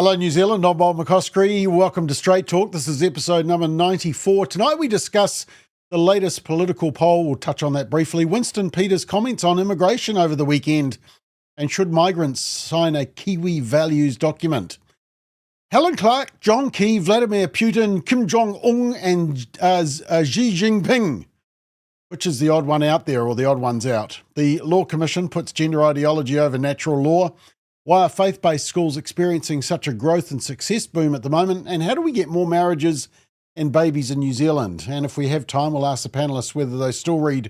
Hello, New Zealand. I'm Bob McCoskrie. Welcome to Straight Talk. This is episode number 94. Tonight we discuss the latest political poll. We'll touch on that briefly. Winston Peter's comments on immigration over the weekend. And should migrants sign a Kiwi values document? Helen Clark, Jong Un Xi, Vladimir Putin, Jong Un and Xi Jinping. Which is the odd one out there, or the odd ones out? The Law Commission puts gender ideology over natural law. Why are faith-based schools experiencing such a growth and success boom at the moment? And how do we get more marriages and babies in New Zealand? And if we have time, we'll ask the panelists whether they still read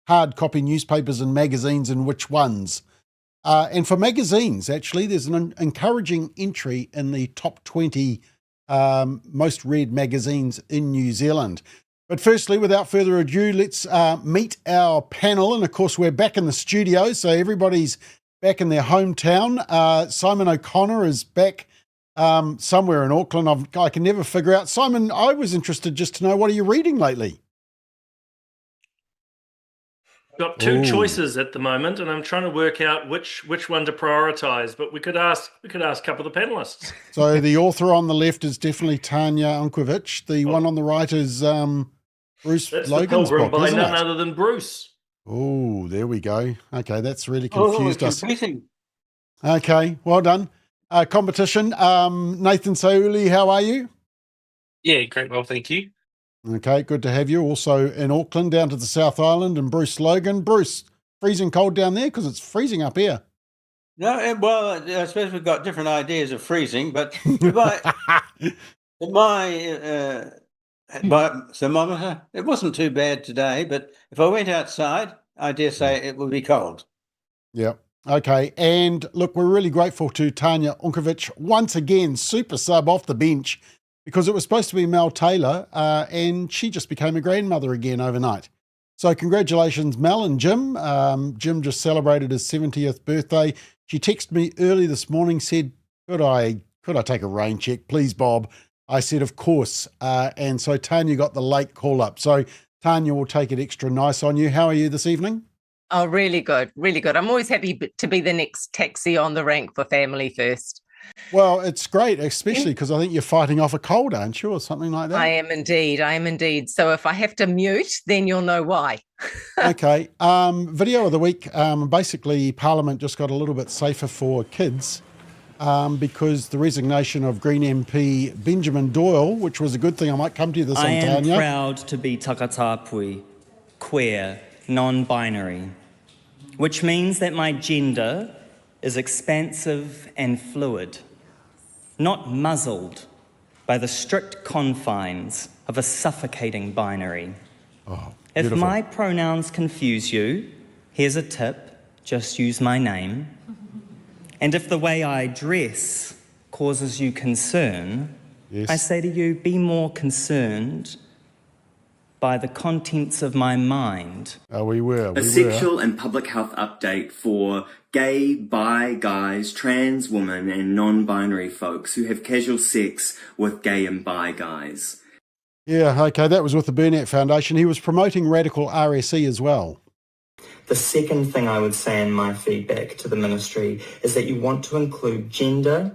hard copy newspapers and magazines and which ones. And for magazines, actually, there's an encouraging entry in the top 20 most read magazines in New Zealand. But firstly, without further ado, let's meet our panel. And of course, we're back in the studio, so everybody's back in their hometown. Simon O'Connor is back somewhere in Auckland. I can never figure out. Simon, I was interested just to know, what are you reading lately? Got two choices at the moment, and I'm trying to work out which one to prioritise. But we could ask a couple of the panelists. So the author on the left is definitely Tanya Unkovic. The one on the right is Bruce That's Logan's the Pilgrim book, by isn't none it? other than Bruce. Oh, there we go. Okay, that's really confused us. Confusing. Okay, well done. Competition. Nathan Sauli, how are you? Yeah, great. Well, thank you. Okay, good to have you. Also in Auckland, down to the South Island, and Bruce Logan. Bruce, freezing cold down there? Because it's freezing up here. No, well, I suppose we've got different ideas of freezing, but my thermometer, it wasn't too bad today, but if I went outside, I dare say it would be cold. Yeah. Okay. And look, we're really grateful to Tanya Unkovic, once again, super sub off the bench, because it was supposed to be Mel Taylor, and she just became a grandmother again overnight. So congratulations, Mel and Jim. Jim just celebrated his 70th birthday. She texted me early this morning, said, could I take a rain check, please, Bob? I said, of course. And so Tanya got the late call up. So Tanya will take it extra nice on you. How are you this evening? Oh, really good, really good. I'm always happy to be the next taxi on the rank for Family First. Well, it's great, especially because I think you're fighting off a cold, aren't you, or something like that? I am indeed. So if I have to mute, then you'll know why. Okay. Video of the week. Basically, Parliament just got a little bit safer for kids because the resignation of Green MP Benjamin Doyle, which was a good thing. I might come to you this on, Tanya. I am proud to be takatapui, queer, non-binary, which means that my gender is expansive and fluid, not muzzled by the strict confines of a suffocating binary. Oh, if my pronouns confuse you, here's a tip, just use my name. And if the way I dress causes you concern, yes, I say to you, be more concerned by the contents of my mind. We were. A sexual and public health update for gay, bi guys, trans women and non-binary folks who have casual sex with gay and bi guys. Yeah, okay, that was with the Burnett Foundation. He was promoting radical RSE as well. The second thing I would say in my feedback to the ministry is that you want to include gender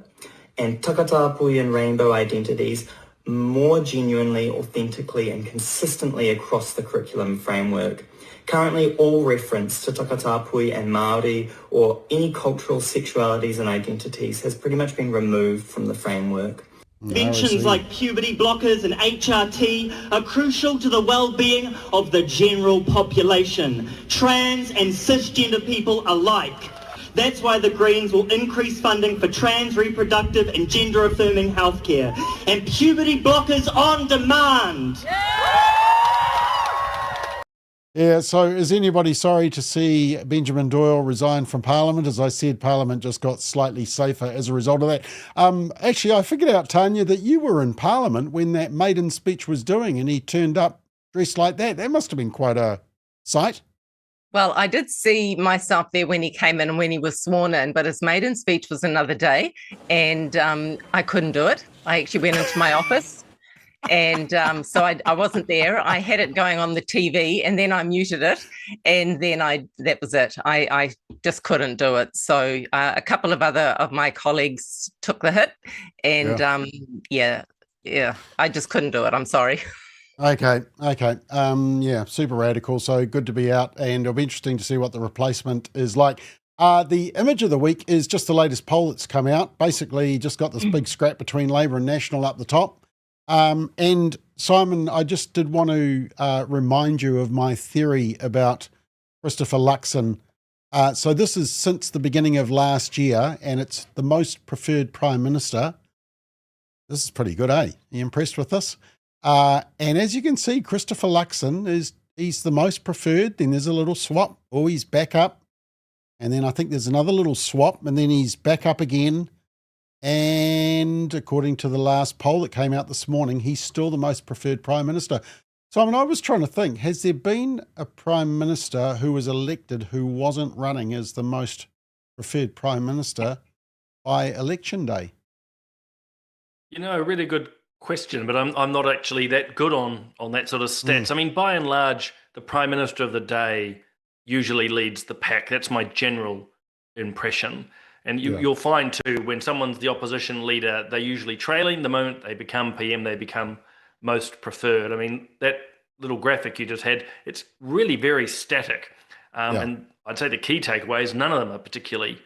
and takatapui and rainbow identities more genuinely, authentically and consistently across the curriculum framework. Currently, all reference to takatapui and Māori or any cultural sexualities and identities has pretty much been removed from the framework. Interventions like puberty blockers and HRT are crucial to the well-being of the general population, trans and cisgender people alike. That's why the Greens will increase funding for trans, reproductive and gender-affirming healthcare and puberty blockers on demand. Yeah, so is anybody sorry to see Benjamin Doyle resign from Parliament? As I said, Parliament just got slightly safer as a result of that. Actually, I figured out, Tanya, that you were in Parliament when that maiden speech was doing, and he turned up dressed like that. That must have been quite a sight. Well, I did see myself there when he came in and when he was sworn in, but his maiden speech was another day, and I couldn't do it. I actually went into my office And so I wasn't there. I had it going on the TV, and then I muted it, and then that was it. I just couldn't do it. So a couple of other of my colleagues took the hit, and I just couldn't do it. I'm sorry. Okay. Yeah, super radical. So good to be out, and it'll be interesting to see what the replacement is like. The image of the week is just the latest poll that's come out. Basically, just got this big scrap between Labor and National up the top. And Simon, I just did want to remind you of my theory about Christopher Luxon. So this is since the beginning of last year, and it's the most preferred Prime Minister. This is pretty good, eh? Are you impressed with this? And as you can see, Christopher Luxon he's the most preferred. Then there's a little swap. Oh, he's back up. And then I think there's another little swap, and then he's back up again. And according to the last poll that came out this morning, he's still the most preferred Prime Minister. Simon, I was trying to think, has there been a Prime Minister who was elected who wasn't running as the most preferred Prime Minister by election day? A really good question, but I'm not actually that good on that sort of stats. I mean, by and large, the Prime Minister of the day usually leads the pack. That's my general impression. And you'll find too, when someone's the opposition leader, they're usually trailing. The moment they become PM, they become most preferred. I mean, that little graphic you just had, it's really very static. And I'd say the key takeaway is none of them are particularly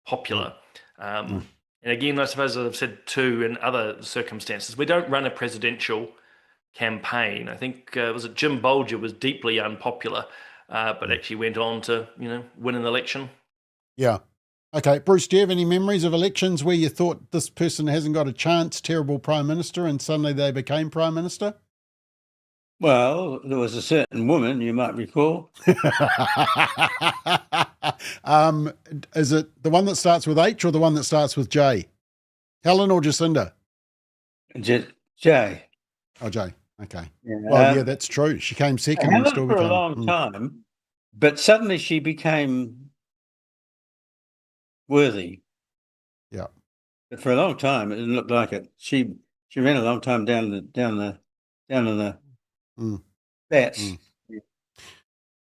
popular. And again, I suppose as I've said too, in other circumstances, we don't run a presidential campaign. I think, was it Jim Bolger was deeply unpopular, but actually went on to, win an election. Yeah. Okay, Bruce, do you have any memories of elections where you thought this person hasn't got a chance, terrible Prime Minister, and suddenly they became Prime Minister? Well, there was a certain woman, you might recall. Is it the one that starts with H or the one that starts with J? Helen or Jacinda? Jay. Oh, Jay. Okay. Yeah. Well, yeah, that's true. She came second and Helen still for became. a long time, but suddenly she became worthy. Yeah. But for a long time, it didn't look like it. She ran a long time down in the bats.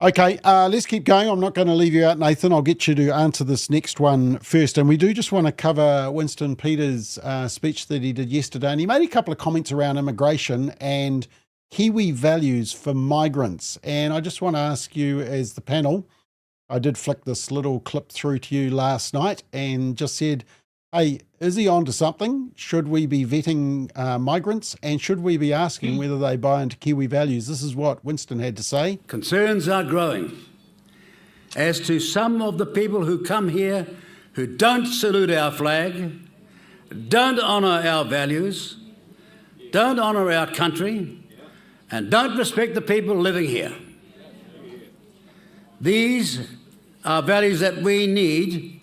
Okay, let's keep going. I'm not going to leave you out, Nathan. I'll get you to answer this next one first. And we do just want to cover Winston Peter's speech that he did yesterday. And he made a couple of comments around immigration and Kiwi values for migrants. And I just want to ask you as the panel, I did flick this little clip through to you last night and just said, hey, is he on to something? Should we be vetting migrants, and should we be asking whether they buy into Kiwi values? This is what Winston had to say. Concerns are growing as to some of the people who come here who don't salute our flag, don't honour our values, don't honour our country, and don't respect the people living here. These are values that we need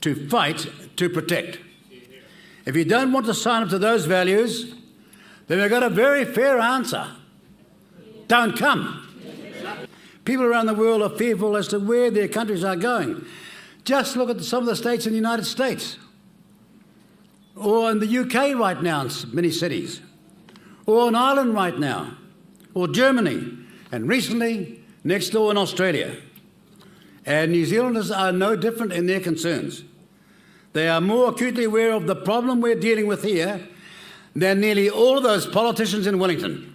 to fight to protect. If you don't want to sign up to those values, then we've got a very fair answer. Don't come. People around the world are fearful as to where their countries are going. Just look at some of the states in the United States, or in the UK right now in many cities, or in Ireland right now, or Germany, and recently next door in Australia. And New Zealanders are no different in their concerns. They are more acutely aware of the problem we're dealing with here than nearly all of those politicians in Wellington.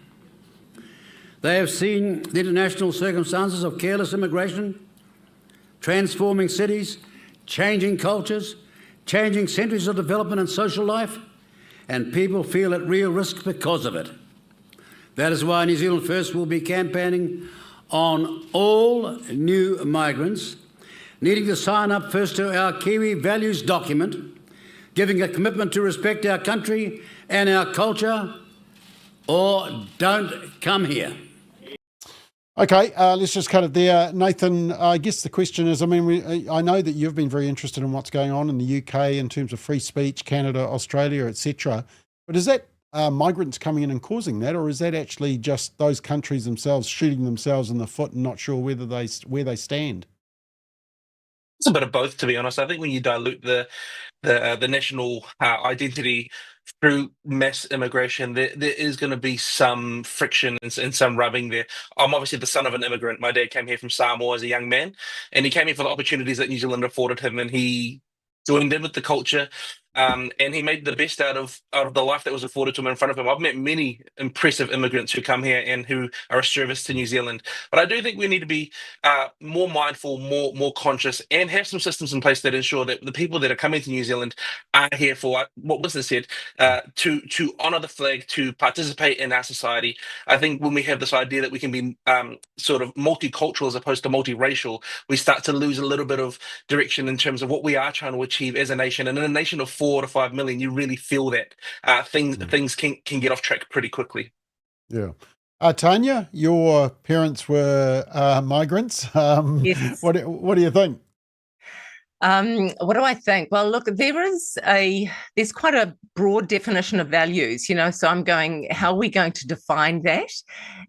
They have seen the international circumstances of careless immigration, transforming cities, changing cultures, changing centuries of development and social life, and people feel at real risk because of it. That is why New Zealand First will be campaigning on all new migrants needing to sign up first to our Kiwi values document, giving a commitment to respect our country and our culture, or don't come here. Okay, let's just cut it there. Nathan, I guess the question is, I mean, I know that you've been very interested in what's going on in the UK in terms of free speech, Canada, Australia, etc. But is that migrants coming in and causing that, or is that actually just those countries themselves shooting themselves in the foot and not sure where they stand? It's a bit of both, to be honest. I think when you dilute the national identity through mass immigration, there is going to be some friction and some rubbing there. I'm obviously the son of an immigrant. My dad came here from Samoa as a young man, and he came here for the opportunities that New Zealand afforded him, and he joined in with the culture. And he made the best out of the life that was afforded to him in front of him. I've met many impressive immigrants who come here and who are a service to New Zealand. But I do think we need to be more mindful, more conscious, and have some systems in place that ensure that the people that are coming to New Zealand are here for what Winston said, to honour the flag, to participate in our society. I think when we have this idea that we can be sort of multicultural as opposed to multiracial, we start to lose a little bit of direction in terms of what we are trying to achieve as a nation. And in a nation of 4 to 5 million, you really feel that things can get off track pretty quickly. Yeah. Tanya, your parents were migrants. Yes. What do you think? What do I think? Well, look, there's quite a broad definition of values, so I'm going, how are we going to define that?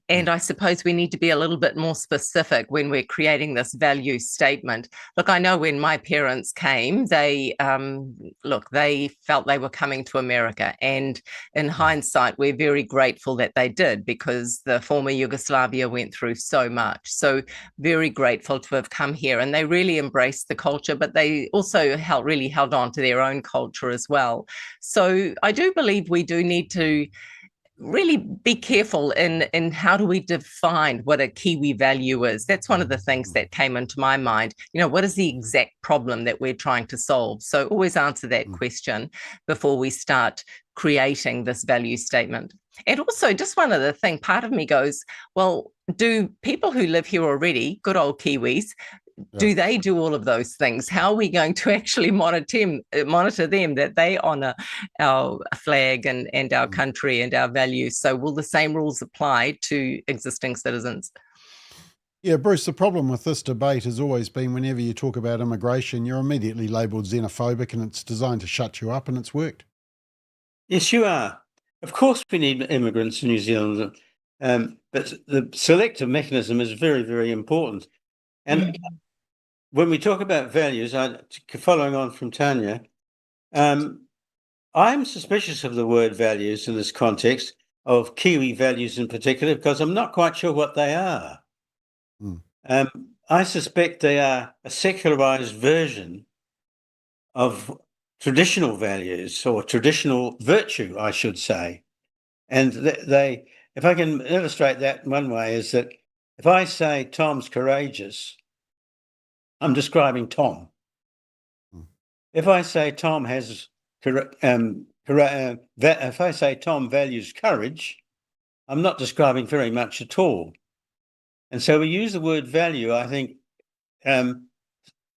And I suppose we need to be a little bit more specific when we're creating this value statement. Look, I know when my parents came, they felt they were coming to America. And in hindsight, we're very grateful that they did, because the former Yugoslavia went through so much. So very grateful to have come here. And they really embraced the culture, but they also really held on to their own culture as well. So I do believe we do need to really be careful in how do we define what a Kiwi value is. That's one of the things that came into my mind. What is the exact problem that we're trying to solve? So always answer that question before we start creating this value statement. And also, just one other thing, part of me goes, well, do people who live here already, good old Kiwis, do they do all of those things? How are we going to actually monitor them, that they honour our flag and our country and our values? So will the same rules apply to existing citizens? Yeah, Bruce, the problem with this debate has always been whenever you talk about immigration, you're immediately labelled xenophobic, and it's designed to shut you up, and it's worked. Yes, you are. Of course we need immigrants in New Zealand, but the selective mechanism is very, very important. And when we talk about values, following on from Tanya, I'm suspicious of the word values in this context, of Kiwi values in particular, because I'm not quite sure what they are. I suspect they are a secularized version of traditional values, or traditional virtue, I should say. And if I can illustrate that in one way, is that if I say Tom's courageous, I'm describing Tom. If I say Tom if I say Tom values courage, I'm not describing very much at all. And so we use the word value, I think,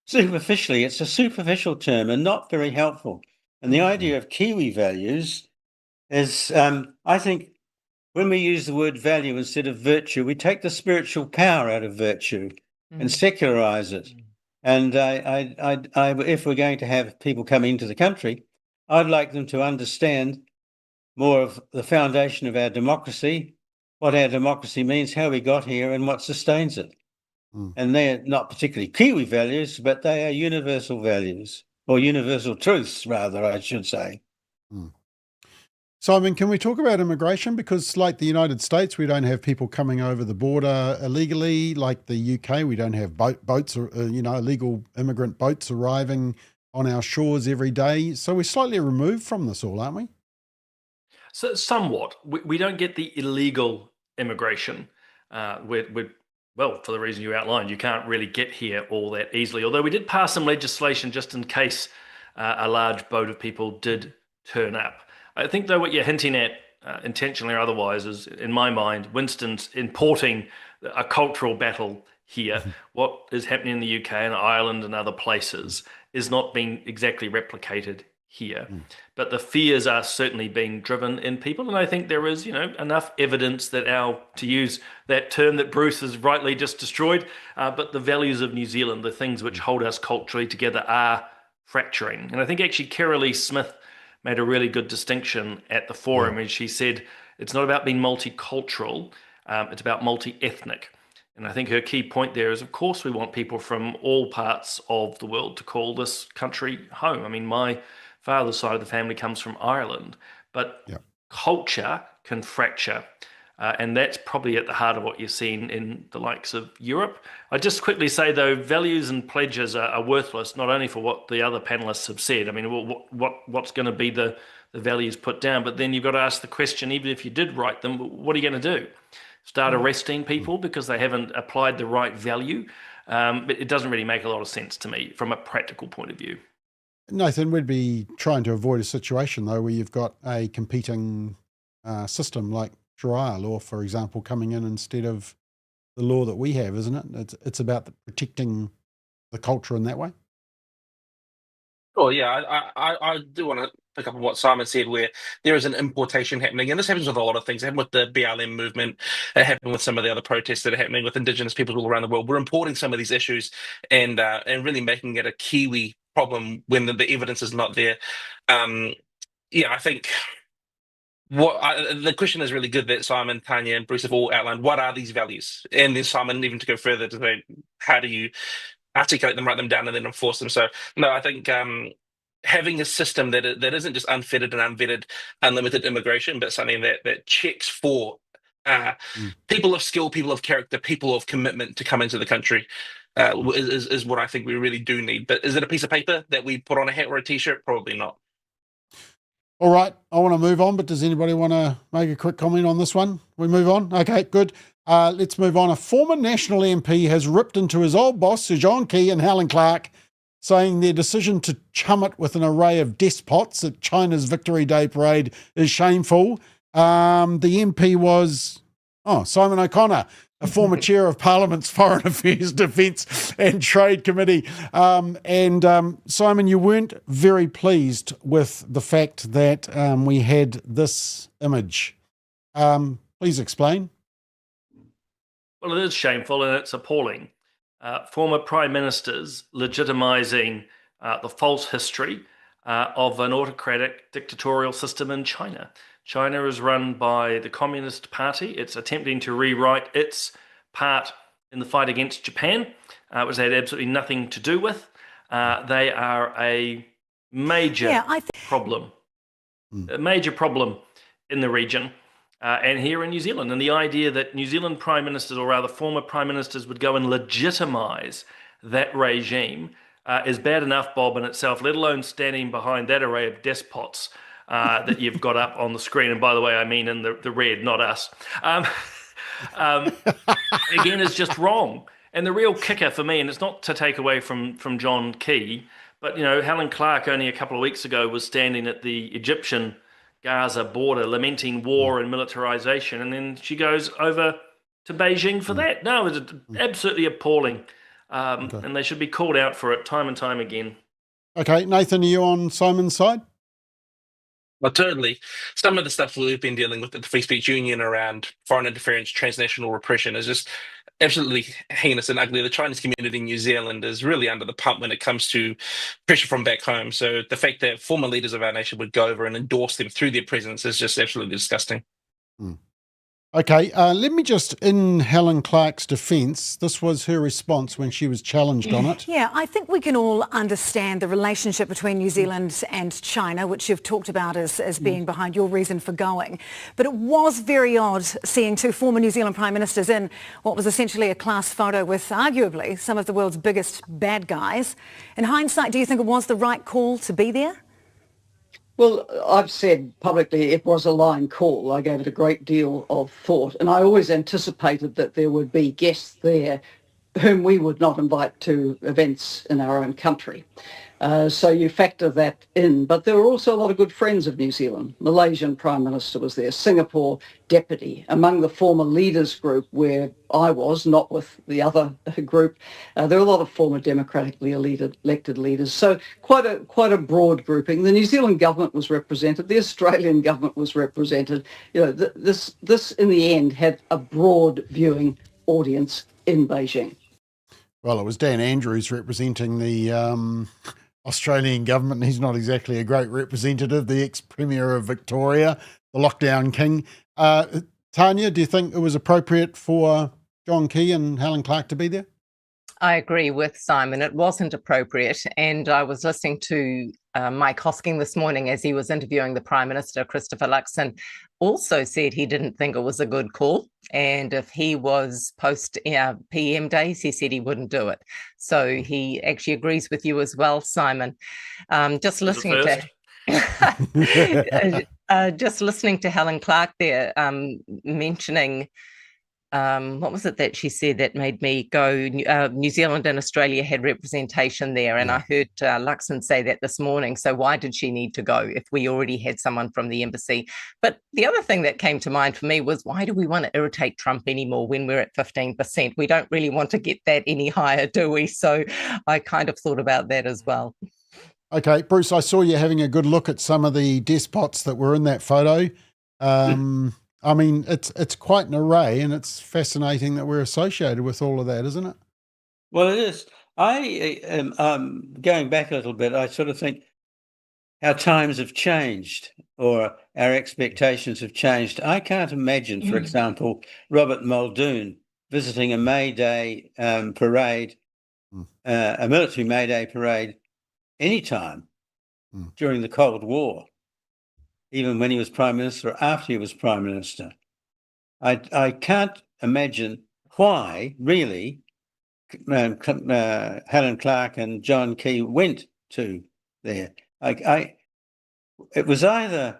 superficially. It's a superficial term and not very helpful. And the idea of Kiwi values is, I think, when we use the word value instead of virtue, we take the spiritual power out of virtue and secularize it. And if we're going to have people coming into the country, I'd like them to understand more of the foundation of our democracy, what our democracy means, how we got here, and what sustains it. And they're not particularly Kiwi values, but they are universal values, or universal truths, rather, I should say. Simon, can we talk about immigration? Because like the United States, we don't have people coming over the border illegally. Like the UK, we don't have boats or, illegal immigrant boats arriving on our shores every day. So we're slightly removed from this all, aren't we? So somewhat. We don't get the illegal immigration. Well, for the reason you outlined, you can't really get here all that easily. Although we did pass some legislation just in case a large boat of people did turn up. I think, though, what you're hinting at, intentionally or otherwise, is, in my mind, Winston's importing a cultural battle here. What is happening in the UK and Ireland and other places is not being exactly replicated here. But the fears are certainly being driven in people. And I think there is, enough evidence that to use that term that Bruce has rightly just destroyed, but the values of New Zealand, the things which hold us culturally together, are fracturing. And I think actually Carolee Smith made a really good distinction at the forum, and she said it's not about being multicultural, it's about multi-ethnic. And I think her key point there is, of course, we want people from all parts of the world to call this country home. I mean, my father's side of the family comes from Ireland, but Yeah. culture can fracture. And that's probably at the heart of what you're seeing in the likes of Europe. I just quickly say, though, values and pledges are worthless, not only for what the other panelists have said. I mean, what's going to be the values put down? But then you've got to ask the question, even if you did write them, what are you going to do? Start arresting people because they haven't applied the right value? But it doesn't really make a lot of sense to me from a practical point of view. Nathan, we'd be trying to avoid a situation, though, where you've got a competing system like Sharia law, for example, coming in instead of the law that we have, isn't it? It's about protecting the culture in that way. Oh yeah, I do want to pick up on what Simon said, where there is an importation happening, and this happens with a lot of things. It happened with the BLM movement. It happened with some of the other protests that are happening with Indigenous peoples all around the world. We're importing some of these issues and really making it a Kiwi problem when the evidence is not there. Yeah, I think. The question is really good that Simon, Tanya, and Bruce have all outlined. What are these values? And then Simon, even to go further, to say, how do you articulate them, write them down, and then enforce them? So, no, I think having a system that isn't just unfettered and unvetted, unlimited immigration, but something that checks for people of skill, people of character, people of commitment to come into the country is what I think we really do need. But is it a piece of paper that we put on a hat or a T-shirt? Probably not. All right, I want to move on, but does anybody want to make a quick comment on this one? We move on? Okay, good. Let's move on. A former National MP has ripped into his old boss, Sir Jong Un Xi and Helen Clark, saying their decision to chum it with an array of despots at China's Victory Day parade is shameful. The MP was Simon O'Connor, a former chair of Parliament's Foreign Affairs, Defence and Trade Committee. Simon, you weren't very pleased with the fact that we had this image. Please explain. Well, it is shameful and it's appalling. Former prime ministers legitimising the false history of an autocratic dictatorial system in China. China is run by the Communist Party. It's attempting to rewrite its part in the fight against Japan, which they had absolutely nothing to do with. They are a major problem, a major problem in the region and here in New Zealand. And the idea that New Zealand prime ministers, or rather former prime ministers, would go and legitimise that regime is bad enough, Bob, in itself, let alone standing behind that array of despots that you've got up on the screen. And by the way, I mean in the red, not us. Again, is just wrong. And the real kicker for me, and it's not to take away from Jong Un Xi, but Helen Clark only a couple of weeks ago was standing at the Egyptian-Gaza border lamenting war and militarization, and then she goes over to Beijing for that. No, it's absolutely appalling. And they should be called out for it time and time again. Okay, Nathan, are you on Simon's side? Well, totally. Some of the stuff we've been dealing with at the Free Speech Union around foreign interference, transnational repression is just absolutely heinous and ugly. The Chinese community in New Zealand is really under the pump when it comes to pressure from back home. So the fact that former leaders of our nation would go over and endorse them through their presence is just absolutely disgusting. Okay, let me just, in Helen Clark's defence, this was her response when she was challenged on it. Yeah, I think we can all understand the relationship between New Zealand and China, which you've talked about as being behind your reason for going. But it was very odd seeing two former New Zealand Prime Ministers in what was essentially a class photo with arguably some of the world's biggest bad guys. In hindsight, do you think it was the right call to be there? Well, I've said publicly it was a line call. I gave it a great deal of thought, and I always anticipated that there would be guests there whom we would not invite to events in our own country. So you factor that in. But there were also a lot of good friends of New Zealand. Malaysian Prime Minister was there, Singapore Deputy. Among the former leaders group where I was, not with the other group, there were a lot of former democratically elected leaders. So quite a broad grouping. The New Zealand government was represented. The Australian government was represented. This in the end had a broad viewing audience in Beijing. Well, it was Dan Andrews representing the Australian government. He's not exactly a great representative, the ex-Premier of Victoria, the lockdown king. Tanya, do you think it was appropriate for Jong Un Xi and Helen Clark to be there? I agree with Simon. It wasn't appropriate. And I was listening to Mike Hosking this morning, as he was interviewing the Prime Minister, Christopher Luxon, also said he didn't think it was a good call. And if he was post PM days, he said he wouldn't do it. So he actually agrees with you as well, Simon. Just listening to Helen Clark there mentioning what was it that she said that made me go, New Zealand and Australia had representation there. And I heard Luxon say that this morning. So why did she need to go if we already had someone from the embassy? But the other thing that came to mind for me was, why do we want to irritate Trump anymore when we're at 15%? We don't really want to get that any higher, do we? So I kind of thought about that as well. Okay, Bruce, I saw you having a good look at some of the despots that were in that photo. I mean, it's quite an array, and it's fascinating that we're associated with all of that, isn't it? Well, it is. I am going back a little bit. I sort of think our times have changed, or our expectations have changed. I can't imagine, for example, Robert Muldoon visiting a May Day parade, a military May Day parade, anytime during the Cold War, even when he was Prime Minister or after he was Prime Minister. I can't imagine why, really, Helen Clark and John Key went to there. It was either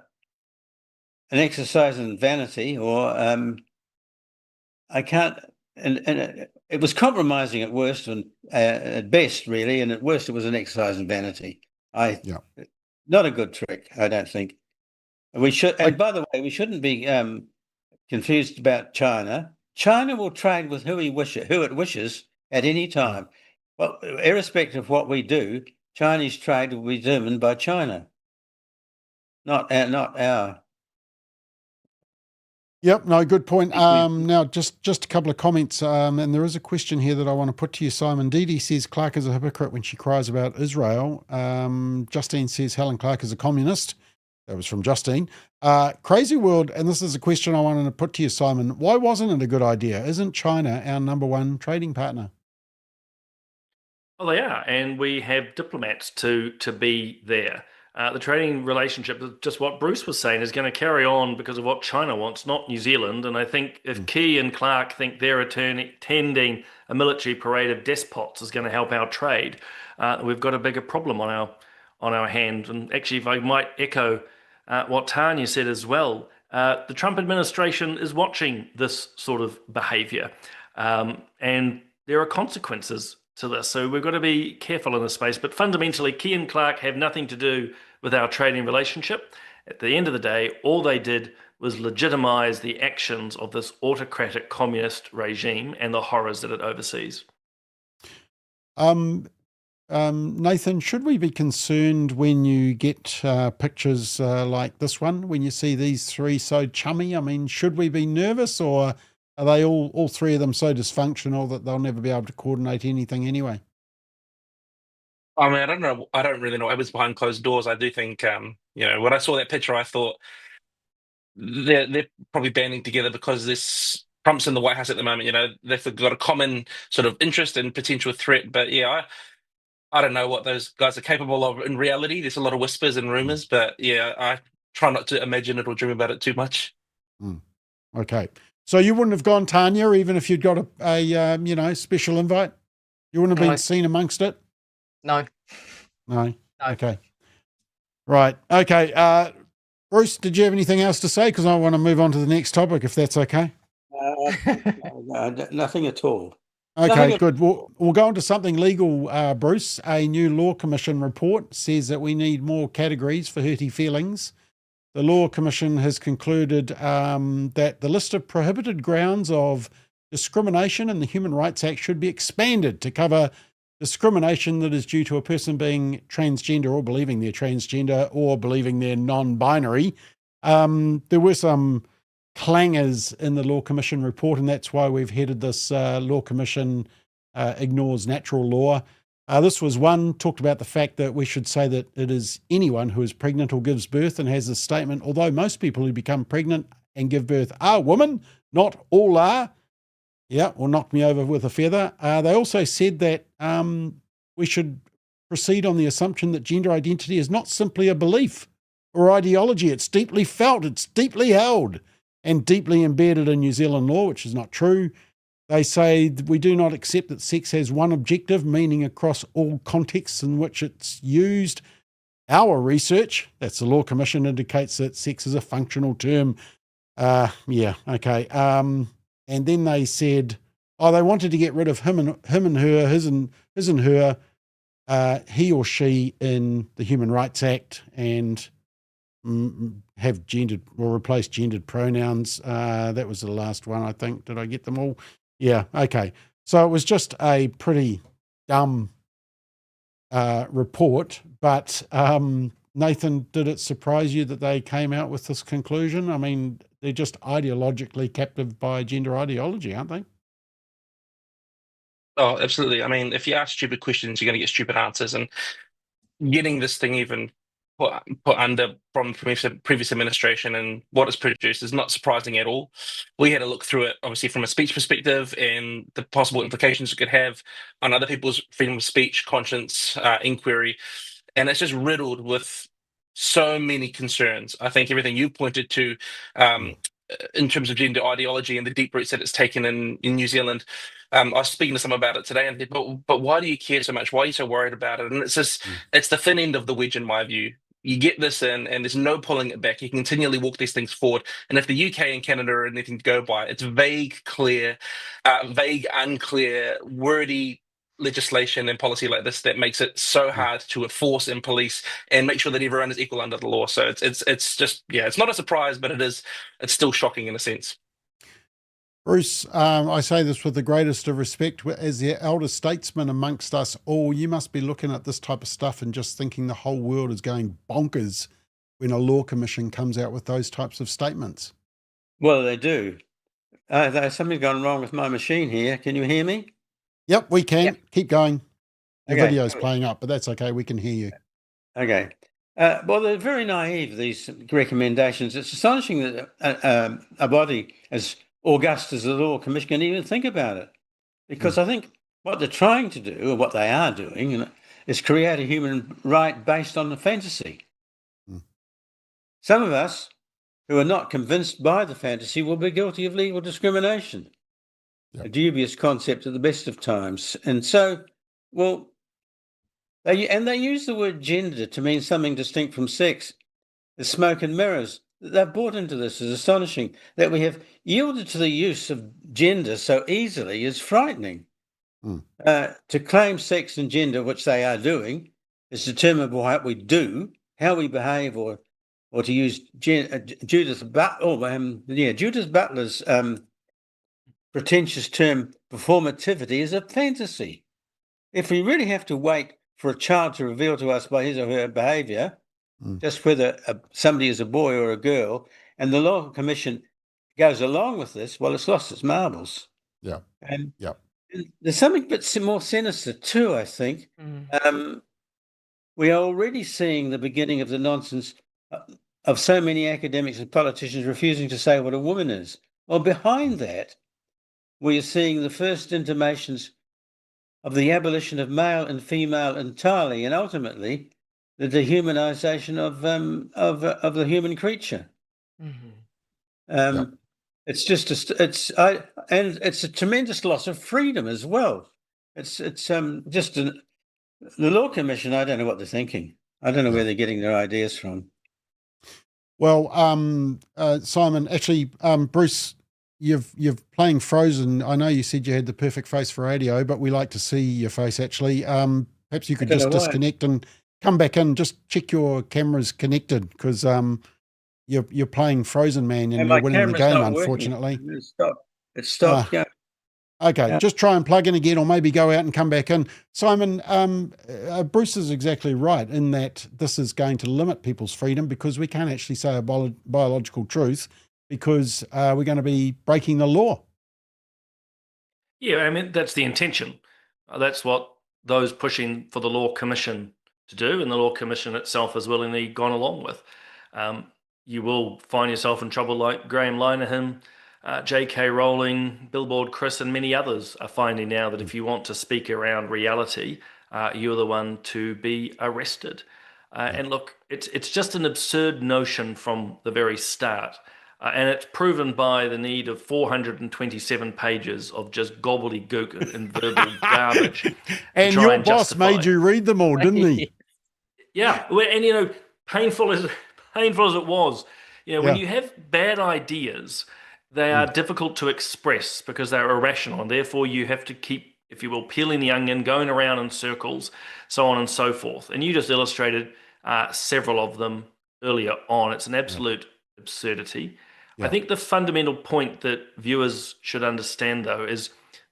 an exercise in vanity, or I can't. And it was compromising at worst, and at best, really, and at worst, it was an exercise in vanity. Not a good trick, I don't think. We should, and by the way, we shouldn't be confused about China. China will trade with who it wishes at any time. Well, irrespective of what we do, Chinese trade will be determined by China, not our. Yep, no, good point. Now, just a couple of comments, and there is a question here that I want to put to you, Simon. Dee Dee says Clark is a hypocrite when she cries about Israel. Justine says Helen Clark is a communist. That was from Justine. Crazy World, and this is a question I wanted to put to you, Simon. Why wasn't it a good idea? Isn't China our number one trading partner? Well, they are, and we have diplomats to be there. The trading relationship, just what Bruce was saying, is going to carry on because of what China wants, not New Zealand. And I think if Key and Clark think they're attending a military parade of despots is going to help our trade, we've got a bigger problem on our hand. And actually, if I might echo what Tanya said as well, the Trump administration is watching this sort of behavior, and there are consequences to this. So we've got to be careful in this space. But fundamentally, Key and Clark have nothing to do with our trading relationship. At the end of the day, all they did was legitimize the actions of this autocratic communist regime and the horrors that it oversees. Nathan, should we be concerned when you get pictures like this one, when you see these three so chummy? I mean, should we be nervous, or are they all three of them so dysfunctional that they'll never be able to coordinate anything anyway? I mean, I don't know. I don't really know what was behind closed doors. I do think, when I saw that picture, I thought they're probably banding together because this Trump's in the White House at the moment. They've got a common sort of interest and potential threat. But yeah, I don't know what those guys are capable of in reality. There's a lot of whispers and rumors, but yeah, I try not to imagine it or dream about it too much. Okay. So you wouldn't have gone, Tanya, even if you'd got a special invite? You wouldn't have been seen amongst it? No. Okay. Right. Okay. Bruce, did you have anything else to say? Because I want to move on to the next topic, if that's okay. Nothing at all. Okay, good. We'll go on to something legal, Bruce. A new Law Commission report says that we need more categories for hurty feelings. The Law Commission has concluded that the list of prohibited grounds of discrimination in the Human Rights Act should be expanded to cover discrimination that is due to a person being transgender or believing they're transgender or believing they're non-binary. There were some clangers in the Law Commission report, and that's why we've headed this Law Commission Ignores Natural Law. This was one, talked about the fact that we should say that it is anyone who is pregnant or gives birth, and has a statement, although most people who become pregnant and give birth are women, not all are. Yeah, or knock me over with a feather. They also said that we should proceed on the assumption that gender identity is not simply a belief or ideology. It's deeply felt, it's deeply held and deeply embedded in New Zealand law, which is not true. They say we do not accept that sex has one objective, meaning across all contexts in which it's used. Our research, that's the Law Commission, indicates that sex is a functional term. Okay. And then they said, they wanted to get rid of him and her, his and her, he or she in the Human Rights Act, and have gendered or replace gendered pronouns. That was the last one, I think. Did I get them all? Yeah. Okay. So it was just a pretty dumb report, but Nathan, did it surprise you that they came out with this conclusion? I mean, they're just ideologically captive by gender ideology, aren't they? Oh, absolutely. I mean, if you ask stupid questions, you're going to get stupid answers. And getting this thing even put under from the previous administration and what it's produced is not surprising at all. We had a look through it, obviously, from a speech perspective and the possible implications it could have on other people's freedom of speech, conscience, inquiry. And it's just riddled with so many concerns. I think everything you pointed to in terms of gender ideology and the deep roots that it's taken in New Zealand. I was speaking to someone about it today, and but why do you care so much? Why are you so worried about it? And it's just, it's the thin end of the wedge, in my view. You get this in, and there's no pulling it back. You can continually walk these things forward. And if the UK and Canada are anything to go by, it's vague, unclear, wordy legislation and policy like this that makes it so hard to enforce and police and make sure that everyone is equal under the law. So it's just, it's not a surprise, but it's still shocking in a sense. Bruce, I say this with the greatest of respect. As the elder statesman amongst us all, you must be looking at this type of stuff and just thinking the whole world is going bonkers when a law commission comes out with those types of statements. Well, they do. There's something gone wrong with my machine here. Can you hear me? Yep, we can. Yep. Keep going. The Okay. video's playing up, but that's okay. We can hear you. Okay. Well, they're very naive, these recommendations. It's astonishing that a body as august as the Law Commission can even think about it. Because I think what they're trying to do, or what they are doing, is create a human right based on the fantasy. Some of us who are not convinced by the fantasy will be guilty of legal discrimination. A dubious concept at the best of times. And so, well, they use the word gender to mean something distinct from sex. The smoke and mirrors that they've brought into this is astonishing. That we have yielded to the use of gender so easily is frightening. To claim sex and gender, which they are doing, is determined by what we do, how we behave, or to use Judith Butler's pretentious term, performativity, is a fantasy. If we really have to wait for a child to reveal to us by his or her behaviour, just whether somebody is a boy or a girl, and the Law Commission goes along with this, well, it's lost its marbles. Yeah. And there's something a bit more sinister too, I think. We are already seeing the beginning of the nonsense of so many academics and politicians refusing to say what a woman is. Well, behind that, we are seeing the first intimations of the abolition of male and female entirely, and ultimately the dehumanization of the human creature. It's just it's a tremendous loss of freedom as well. It's just the Law Commission. I don't know what they're thinking. I don't know where they're getting their ideas from. Well, Simon, actually, Bruce, you've playing Frozen. I know you said you had the perfect face for radio, but we like to see your face actually. Perhaps you could just disconnect and come back in. Just check your camera's connected, because you're playing Frozen Man and you're winning the game, unfortunately. It stopped. Okay, just try and plug in again, or maybe go out and come back in. Simon, Bruce is exactly right in that this is going to limit people's freedom, because we can't actually say a biological truth, because we're going to be breaking the law. Yeah, I mean, that's the intention. That's what those pushing for the Law Commission to do, and the Law Commission itself has willingly gone along with. You will find yourself in trouble like Graham Linehan, J.K. Rowling, Billboard Chris, and many others are finding now that if you want to speak around reality, you're the one to be arrested. And look, it's just an absurd notion from the very start. And it's proven by the need of 427 pages of just gobbledygook and verbal garbage. And try your and boss justify. made you read them all, didn't he? Yeah, and painful as it was, when you have bad ideas, they are difficult to express because they're irrational, and therefore you have to keep, if you will, peeling the onion, going around in circles, so on and so forth. And you just illustrated several of them earlier on. It's an absolute absurdity. I think the fundamental point that viewers should understand, though, is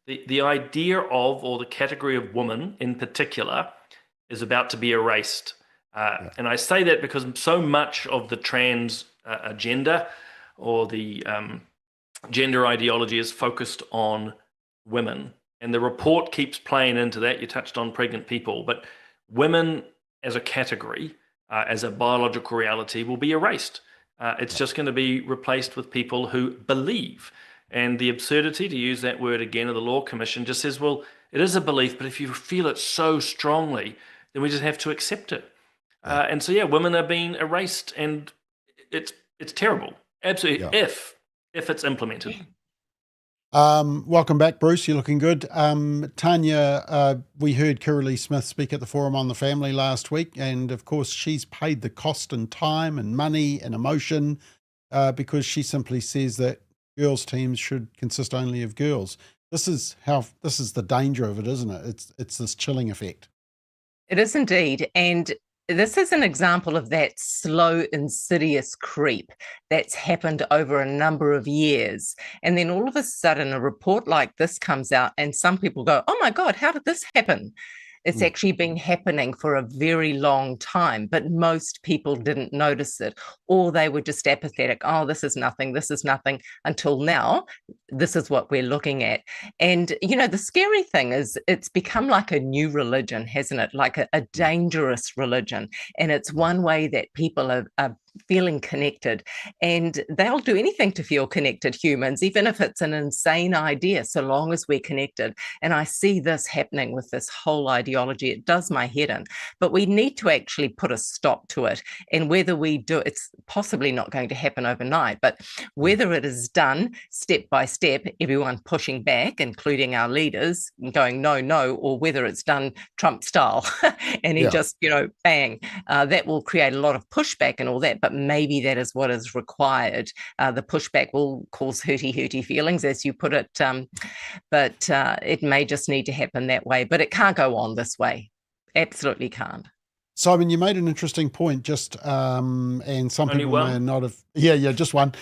the idea of, or the category of woman in particular, is about to be erased. And I say that because so much of the trans agenda or the gender ideology is focused on women. And the report keeps playing into that. You touched on pregnant people, but women as a category, as a biological reality, will be erased. It's just going to be replaced with people who believe. And the absurdity, to use that word again, of the Law Commission just says, well, it is a belief, but if you feel it so strongly, then we just have to accept it. And so, women are being erased, and it's terrible. Absolutely, if it's implemented. Welcome back, Bruce. You're looking good. Tanya, we heard Kirralie Smith speak at the Forum on the Family last week, and of course she's paid the cost and time and money and emotion because she simply says that girls' teams should consist only of girls. This is the danger of it, isn't it? It's this chilling effect. It is indeed. And this is an example of that slow, insidious creep that's happened over a number of years. And then all of a sudden, a report like this comes out, and some people go, oh my God, how did this happen? It's actually been happening for a very long time, but most people didn't notice it, or they were just apathetic. Oh, this is nothing, until now. This is what we're looking at. And, the scary thing is it's become like a new religion, hasn't it? Like a dangerous religion. And it's one way that people are feeling connected, and they'll do anything to feel connected, humans, even if it's an insane idea, so long as we're connected. And I see this happening with this whole ideology. It does my head in, but we need to actually put a stop to it. And whether we do, it's possibly not going to happen overnight, but whether it is done step by step, everyone pushing back, including our leaders, going no, or whether it's done Trump style and he just, bang, that will create a lot of pushback and all that. But maybe that is what is required. The pushback will cause hooty feelings, as you put it, but it may just need to happen that way. But it can't go on this way. Absolutely can't. Simon, you made an interesting point, and some Only people one? may not have. Yeah, just one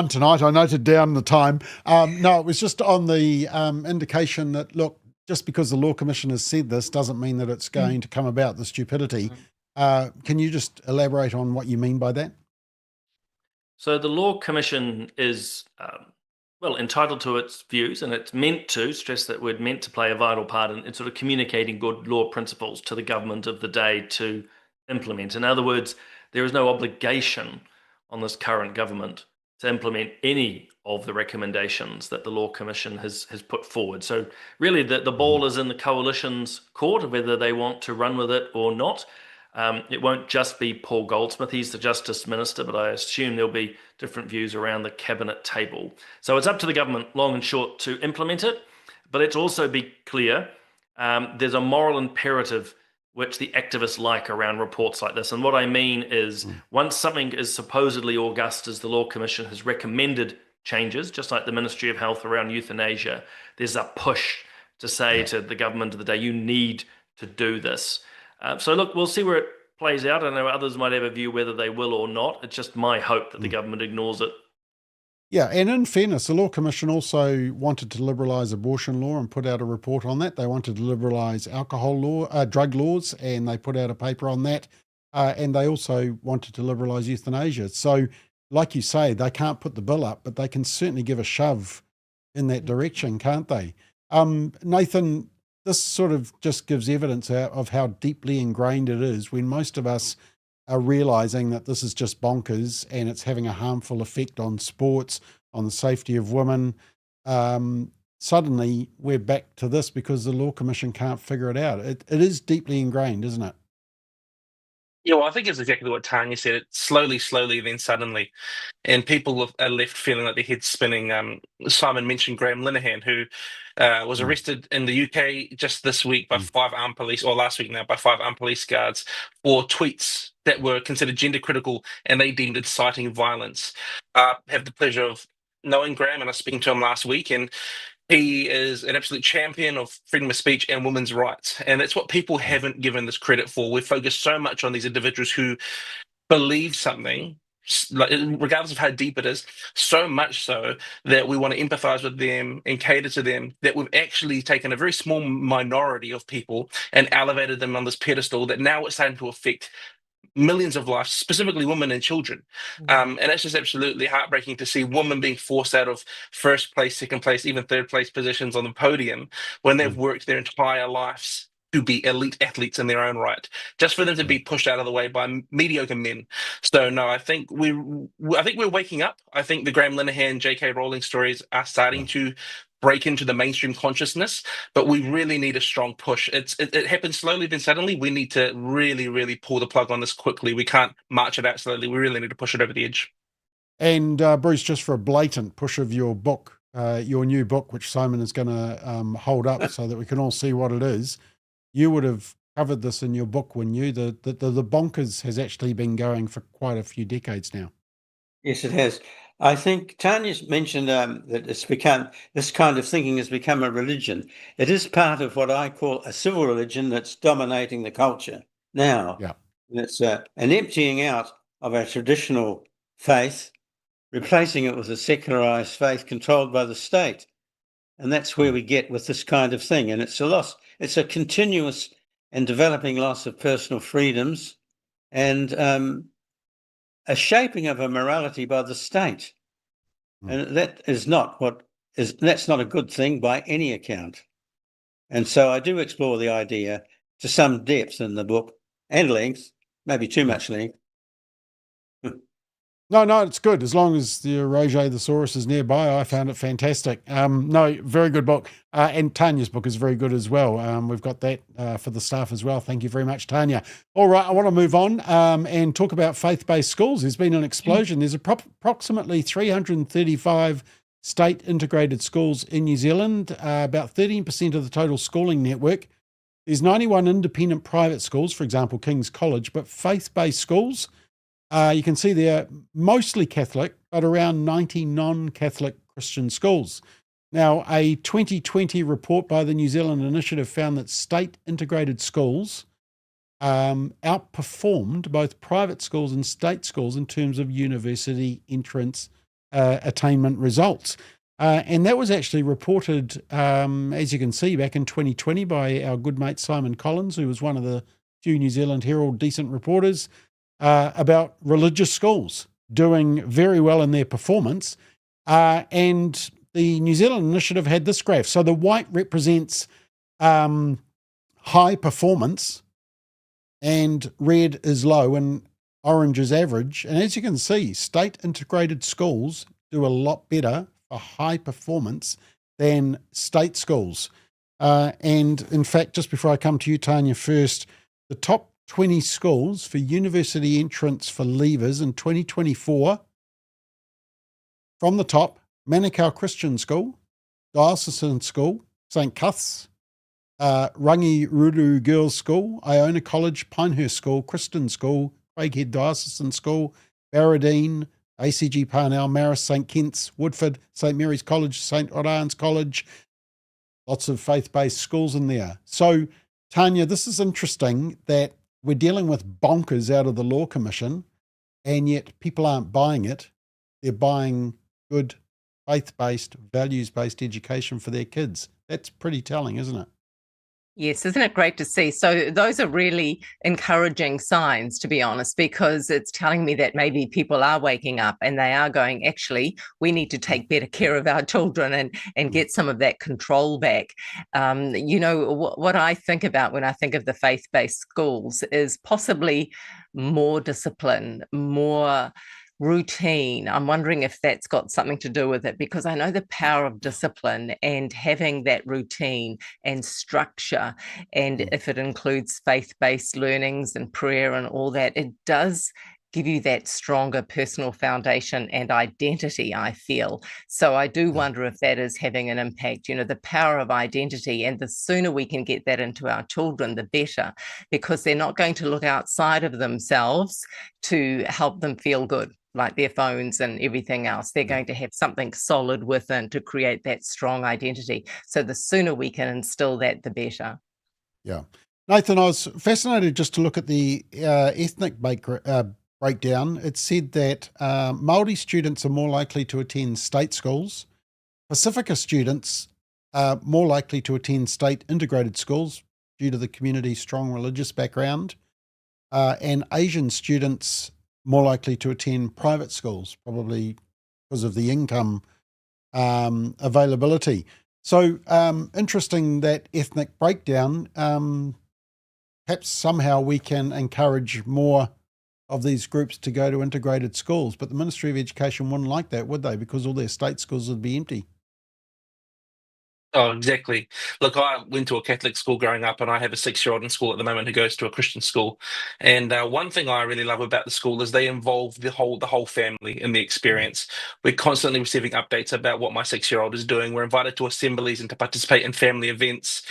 tonight. I noted down the time. No, it was just on the indication that, look, just because the Law Commission has said this doesn't mean that it's going to come about, the stupidity. Can you just elaborate on what you mean by that? So the Law Commission is, entitled to its views, and it's meant to, stress that word, meant to play a vital part in sort of communicating good law principles to the government of the day to implement. In other words, there is no obligation on this current government to implement any of the recommendations that the Law Commission has put forward. So really the ball is in the coalition's court of whether they want to run with it or not. It won't just be Paul Goldsmith, he's the Justice Minister, but I assume there'll be different views around the cabinet table. So it's up to the government, long and short, to implement it. But let's also be clear, there's a moral imperative which the activists like around reports like this. And what I mean is, once something is supposedly august as the Law Commission has recommended changes, just like the Ministry of Health around euthanasia, there's a push to say to the government of the day, you need to do this. So look, we'll see where it plays out. I know others might have a view whether they will or not. It's just my hope that the government ignores it. Yeah, and in fairness, the Law Commission also wanted to liberalise abortion law and put out a report on that. They wanted to liberalise alcohol law, drug laws, and they put out a paper on that. And they also wanted to liberalise euthanasia. So, like you say, they can't put the bill up, but they can certainly give a shove in that direction, can't they? Nathan, this sort of just gives evidence of how deeply ingrained it is when most of us are realising that this is just bonkers and it's having a harmful effect on sports, on the safety of women. suddenly we're back to this because the Law Commission can't figure it out. It is deeply ingrained, isn't it? Yeah, well, I think it's exactly what Tanya said. It's slowly, then suddenly. And people are left feeling like their heads spinning. Simon mentioned Graham Linehan, who was arrested in the UK just this week by 5 armed police, or last week now, by 5 armed police guards for tweets that were considered gender critical and they deemed inciting violence. I have the pleasure of knowing Graham, and I was speaking to him last week, and he is an absolute champion of freedom of speech and women's rights. And that's what people haven't given this credit for. We've focused so much on these individuals who believe something, like, regardless of how deep it is, so much so that we want to empathize with them and cater to them, that we've actually taken a very small minority of people and elevated them on this pedestal that now it's starting to affect millions of lives, specifically women and children. And it's just absolutely heartbreaking to see women being forced out of first place, second place, even third place positions on the podium when they've worked their entire lives to be elite athletes in their own right, just for them to be pushed out of the way by mediocre men. So no, I think we're waking up. I think the Graham Linehan, J.K. Rowling stories are starting to break into the mainstream consciousness, but we really need a strong push. It happens slowly, then suddenly. We need to really pull the plug on this quickly. We can't march it out slowly. We really need to push it over the edge. And Bruce, just for a blatant push of your book, your new book, which Simon is going to hold up so that we can all see what it is, you would have covered this in your book, wouldn't you? The bonkers has actually been going for quite a few decades now. Yes, it has. I think Tanya's mentioned that it's become, this kind of thinking has become a religion. It is part of what I call a civil religion that's dominating the culture now. Yeah. And it's an emptying out of our traditional faith, replacing it with a secularized faith controlled by the state. And that's where we get with this kind of thing. And it's a loss. It's a continuous and developing loss of personal freedoms and a shaping of a morality by the state. And that is not that's not a good thing by any account. And so I do explore the idea to some depth in the book and length, maybe too much length. No, it's good. As long as the Roger Thesaurus is nearby, I found it fantastic. No, very good book. And Tanya's book is very good as well. We've got that for the staff as well. Thank you very much, Tanya. All right, I want to move on and talk about faith-based schools. There's been an explosion. There's approximately 335 state integrated schools in New Zealand, about 13% of the total schooling network. There's 91 independent private schools, for example, King's College, but faith-based schools, you can see they're mostly Catholic, but around 90 non-Catholic Christian schools. Now, a 2020 report by the New Zealand Initiative found that state integrated schools outperformed both private schools and state schools in terms of university entrance attainment results. And that was actually reported, as you can see, back in 2020 by our good mate Simon Collins, who was one of the few New Zealand Herald decent reporters, about religious schools doing very well in their performance. And the New Zealand Initiative had this graph. So the white represents high performance and red is low and orange is average. And as you can see, state integrated schools do a lot better for high performance than state schools. And in fact, just before I come to you, Tanya, first, the top 20 schools for university entrance for leavers in 2024. From the top, Manukau Christian School, Diocesan School, St. Cuth's, Rangiruru Girls School, Iona College, Pinehurst School, Kristen School, Craighead Diocesan School, Barradine, ACG Parnell, Marist, St. Kitts, Woodford, St. Mary's College, St. Orans College. Lots of faith-based schools in there. So, Tanya, this is interesting that we're dealing with bonkers out of the Law Commission, and yet people aren't buying it. They're buying good, faith-based, values-based education for their kids. That's pretty telling, isn't it? Yes, isn't it great to see? So those are really encouraging signs, to be honest, because it's telling me that maybe people are waking up and they are going, actually, we need to take better care of our children and get some of that control back. You know, what I think about when I think of the faith-based schools is possibly more discipline, more routine. I'm wondering if that's got something to do with it, because I know the power of discipline and having that routine and structure. And if it includes faith-based learnings and prayer and all that, it does give you that stronger personal foundation and identity, I feel. So I do wonder if that is having an impact, the power of identity. And the sooner we can get that into our children, the better, because they're not going to look outside of themselves to help them feel good, like their phones and everything else. They're going to have something solid within to create that strong identity. So the sooner we can instill that, the better. Yeah. Nathan, I was fascinated just to look at the ethnic breakdown. It said that Māori students are more likely to attend state schools. Pacifica students are more likely to attend state integrated schools due to the community's strong religious background. And Asian students more likely to attend private schools, probably because of the income availability. So interesting, that ethnic breakdown. Perhaps somehow we can encourage more of these groups to go to integrated schools, but the Ministry of Education wouldn't like that, would they? Because all their state schools would be empty. Oh, exactly. Look, I went to a Catholic school growing up, and I have a 6-year-old in school at the moment who goes to a Christian school. And one thing I really love about the school is they involve the whole family in the experience. We're constantly receiving updates about what my 6-year-old is doing. We're invited to assemblies and to participate in family events.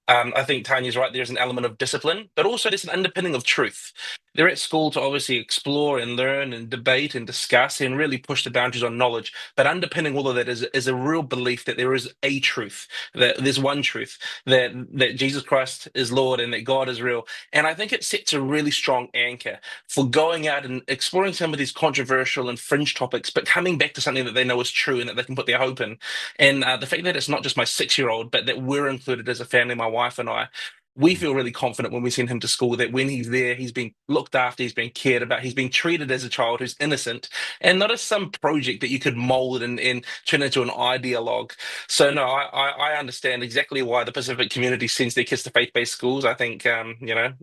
I think Tanya's right. There's an element of discipline, but also there's an underpinning of truth. They're at school to obviously explore and learn and debate and discuss and really push the boundaries on knowledge. But underpinning all of that is a real belief that there is a truth, that there's one truth, that Jesus Christ is Lord and that God is real. And I think it sets a really strong anchor for going out and exploring some of these controversial and fringe topics, but coming back to something that they know is true and that they can put their hope in. And the fact that it's not just my 6-year-old, but that we're included as a family, my wife and I, we feel really confident when we send him to school that when he's there, he's being looked after, he's being cared about, he's being treated as a child who's innocent and not as some project that you could mold and turn into an ideologue. So no, I understand exactly why the Pacific community sends their kids to faith-based schools. I think,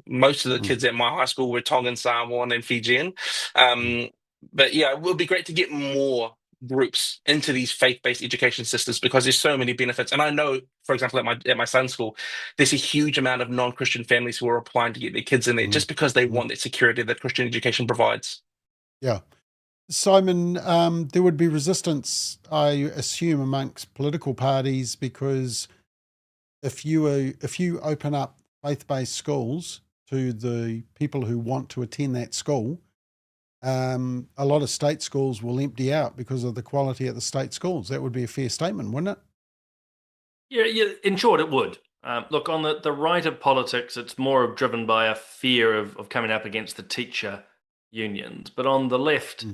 most of the kids at my high school were Tongan, Samoan and Fijian. But yeah, it would be great to get more groups into these faith-based education systems because there's so many benefits. And I know, for example, at my son's school, there's a huge amount of non-Christian families who are applying to get their kids in there just because they want that security that Christian education provides. Yeah. Simon, there would be resistance, I assume, amongst political parties because if you open up faith-based schools to the people who want to attend that school, a lot of state schools will empty out because of the quality at the state schools. That would be a fair statement, wouldn't it? Yeah. In short, it would. Look, on the right of politics, it's more driven by a fear of coming up against the teacher unions. But on the left,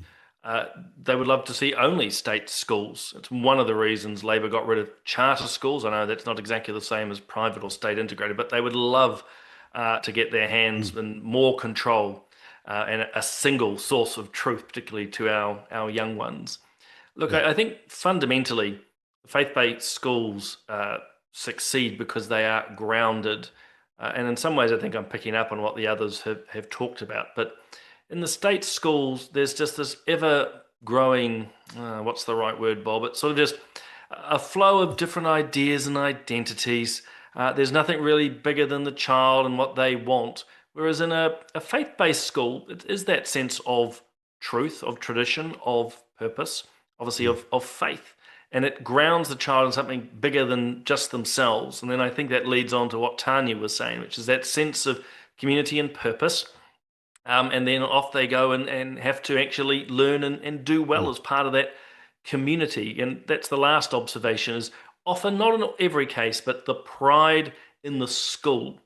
they would love to see only state schools. It's one of the reasons Labor got rid of charter schools. I know that's not exactly the same as private or state integrated, but they would love to get their hands in more control and a single source of truth, particularly to our young ones. Look, I think fundamentally, faith-based schools succeed because they are grounded. And in some ways, I think I'm picking up on what the others have talked about. But in the state schools, there's just this ever-growing, what's the right word, Bob? It's sort of just a flow of different ideas and identities. There's nothing really bigger than the child and what they want. Whereas in a faith-based school, it is that sense of truth, of tradition, of purpose, obviously of faith. And it grounds the child in something bigger than just themselves. And then I think that leads on to what Tanya was saying, which is that sense of community and purpose. And then off they go and have to actually learn and do well as part of that community. And that's the last observation, is often, not in every case, but the pride in the school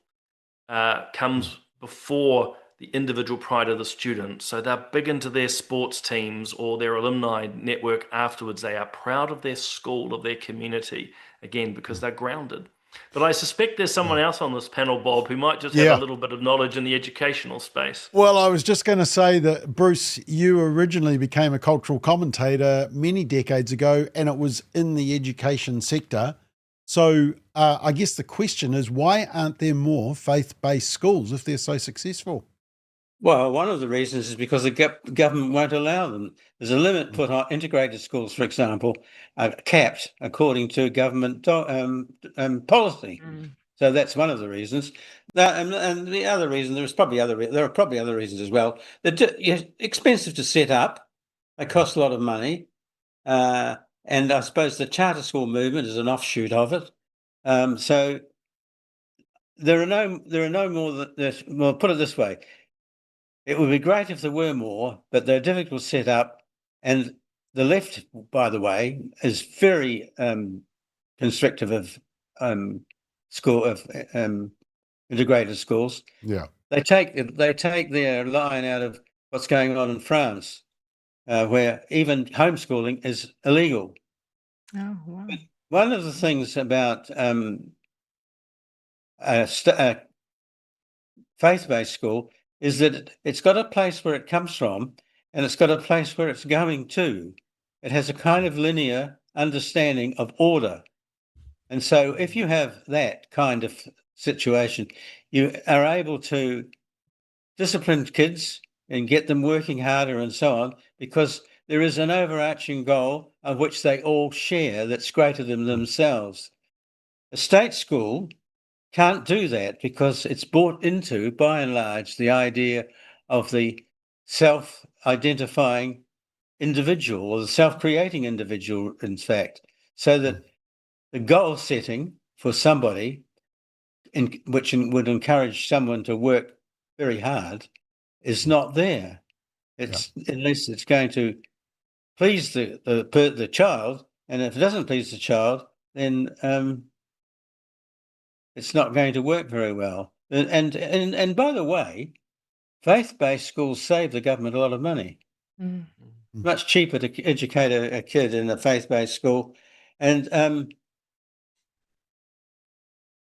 comes before the individual pride of the student. So they're big into their sports teams or their alumni network afterwards. They are proud of their school, of their community, again, because they're grounded. But I suspect there's someone else on this panel, Bob, who might just have a little bit of knowledge in the educational space. Well, I was just going to say that, Bruce, you originally became a cultural commentator many decades ago, and it was in the education sector. So I guess the question is, why aren't there more faith-based schools if they're so successful? Well, one of the reasons is because the government won't allow them. There's a limit put on integrated schools, for example, are capped according to government policy. So that's one of the reasons. And the other reason, there are probably other reasons as well. They're expensive to set up. They cost a lot of money. And I suppose the charter school movement is an offshoot of it. So there are no more than, well, put it this way. It would be great if there were more, but they're difficult to set up. And the left, by the way, is very constrictive of integrated schools. Yeah. They take their line out of what's going on in France, where even homeschooling is illegal. Oh, wow. One of the things about faith-based school is that it's got a place where it comes from and it's got a place where it's going to. It has a kind of linear understanding of order. And so if you have that kind of situation, you are able to discipline kids and get them working harder and so on, because there is an overarching goal of which they all share that's greater than themselves. A state school can't do that because it's bought into, by and large, the idea of the self-identifying individual or the self-creating individual, in fact, so that the goal setting for somebody, which would encourage someone to work very hard, is not there. Unless it's going to please the child, and if it doesn't please the child, then it's not going to work very well. And by the way, faith-based schools save the government a lot of money. Much cheaper to educate a kid in a faith-based school. And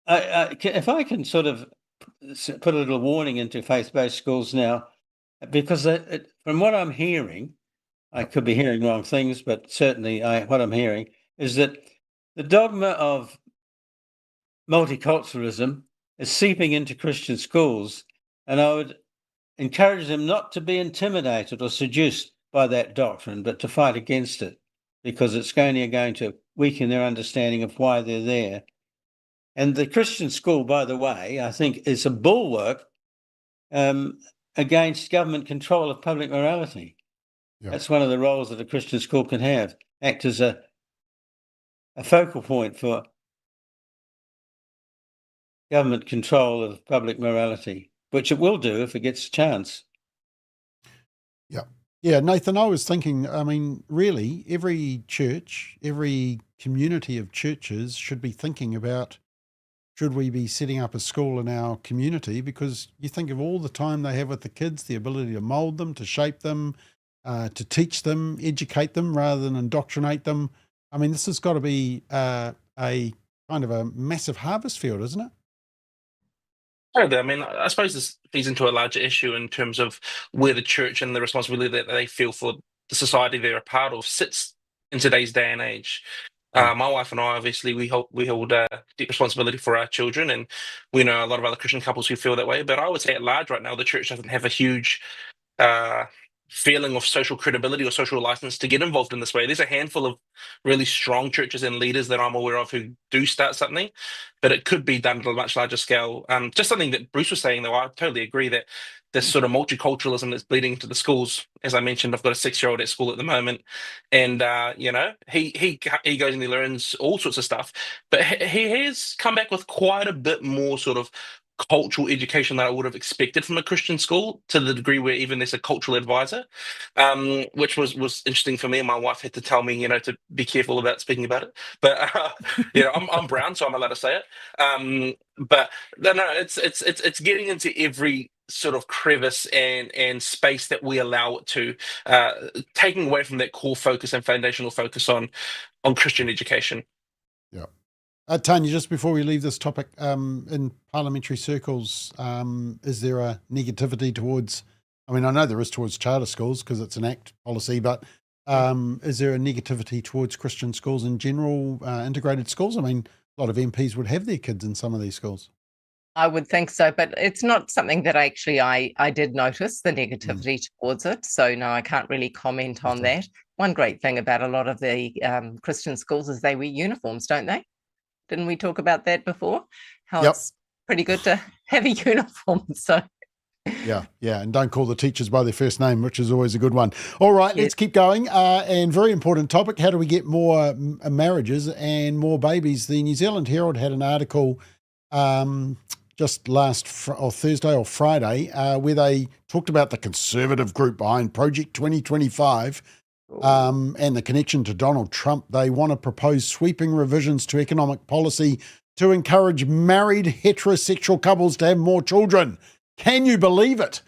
if I can sort of put a little warning into faith-based schools now, because from what I'm hearing, I could be hearing wrong things, but certainly what I'm hearing is that the dogma of multiculturalism is seeping into Christian schools, and I would encourage them not to be intimidated or seduced by that doctrine, but to fight against it, because it's only going to weaken their understanding of why they're there. And the Christian school, by the way, I think is a bulwark against government control of public morality. Yeah. That's one of the roles that a Christian school can have, act as a focal point for government control of public morality, which it will do if it gets a chance. Yeah, Nathan, I was thinking, I mean, really, every church, every community of churches should be thinking about, should we be setting up a school in our community? Because you think of all the time they have with the kids, the ability to mould them, to shape them, to teach them, educate them rather than indoctrinate them. I mean, this has got to be a kind of a massive harvest field, isn't it? I mean, I suppose this feeds into a larger issue in terms of where the church and the responsibility that they feel for the society they're a part of sits in today's day and age. My wife and I, obviously, we hold deep responsibility for our children, and we know a lot of other Christian couples who feel that way. But I would say at large right now, the church doesn't have a huge feeling of social credibility or social license to get involved in this way. There's a handful of really strong churches and leaders that I'm aware of who do start something, but it could be done at a much larger scale. Just something that Bruce was saying, though, I totally agree that this sort of multiculturalism that's bleeding into the schools. As I mentioned, I've got a 6-year-old at school at the moment, and he goes and he learns all sorts of stuff, but he has come back with quite a bit more sort of cultural education that I would have expected from a Christian school, to the degree where even there's a cultural advisor, which was interesting for me. And my wife had to tell me, to be careful about speaking about it. But I'm brown, so I'm allowed to say it. But no, it's getting into every sort of crevice and space that we allow it to, taking away from that core focus and foundational focus on Christian education. Yeah. Tanya, just before we leave this topic, in parliamentary circles, is there a negativity towards, I mean, I know there is towards charter schools because it's an ACT policy, but is there a negativity towards Christian schools in general, integrated schools? I mean, a lot of MPs would have their kids in some of these schools. I would think so, but it's not something that I did notice the negativity towards it. So no, I can't really comment on that. One great thing about a lot of the Christian schools is they wear uniforms, don't they? Didn't we talk about that before? How it's pretty good to have a uniform. So yeah, and don't call the teachers by their first name, which is always a good one. All right, let's keep going. And very important topic, how do we get more marriages and more babies? The New Zealand Herald had an article just last Thursday or Friday where they talked about the conservative group behind Project 2025 and the connection to Donald Trump. They want to propose sweeping revisions to economic policy to encourage married heterosexual couples to have more children. Can you believe it?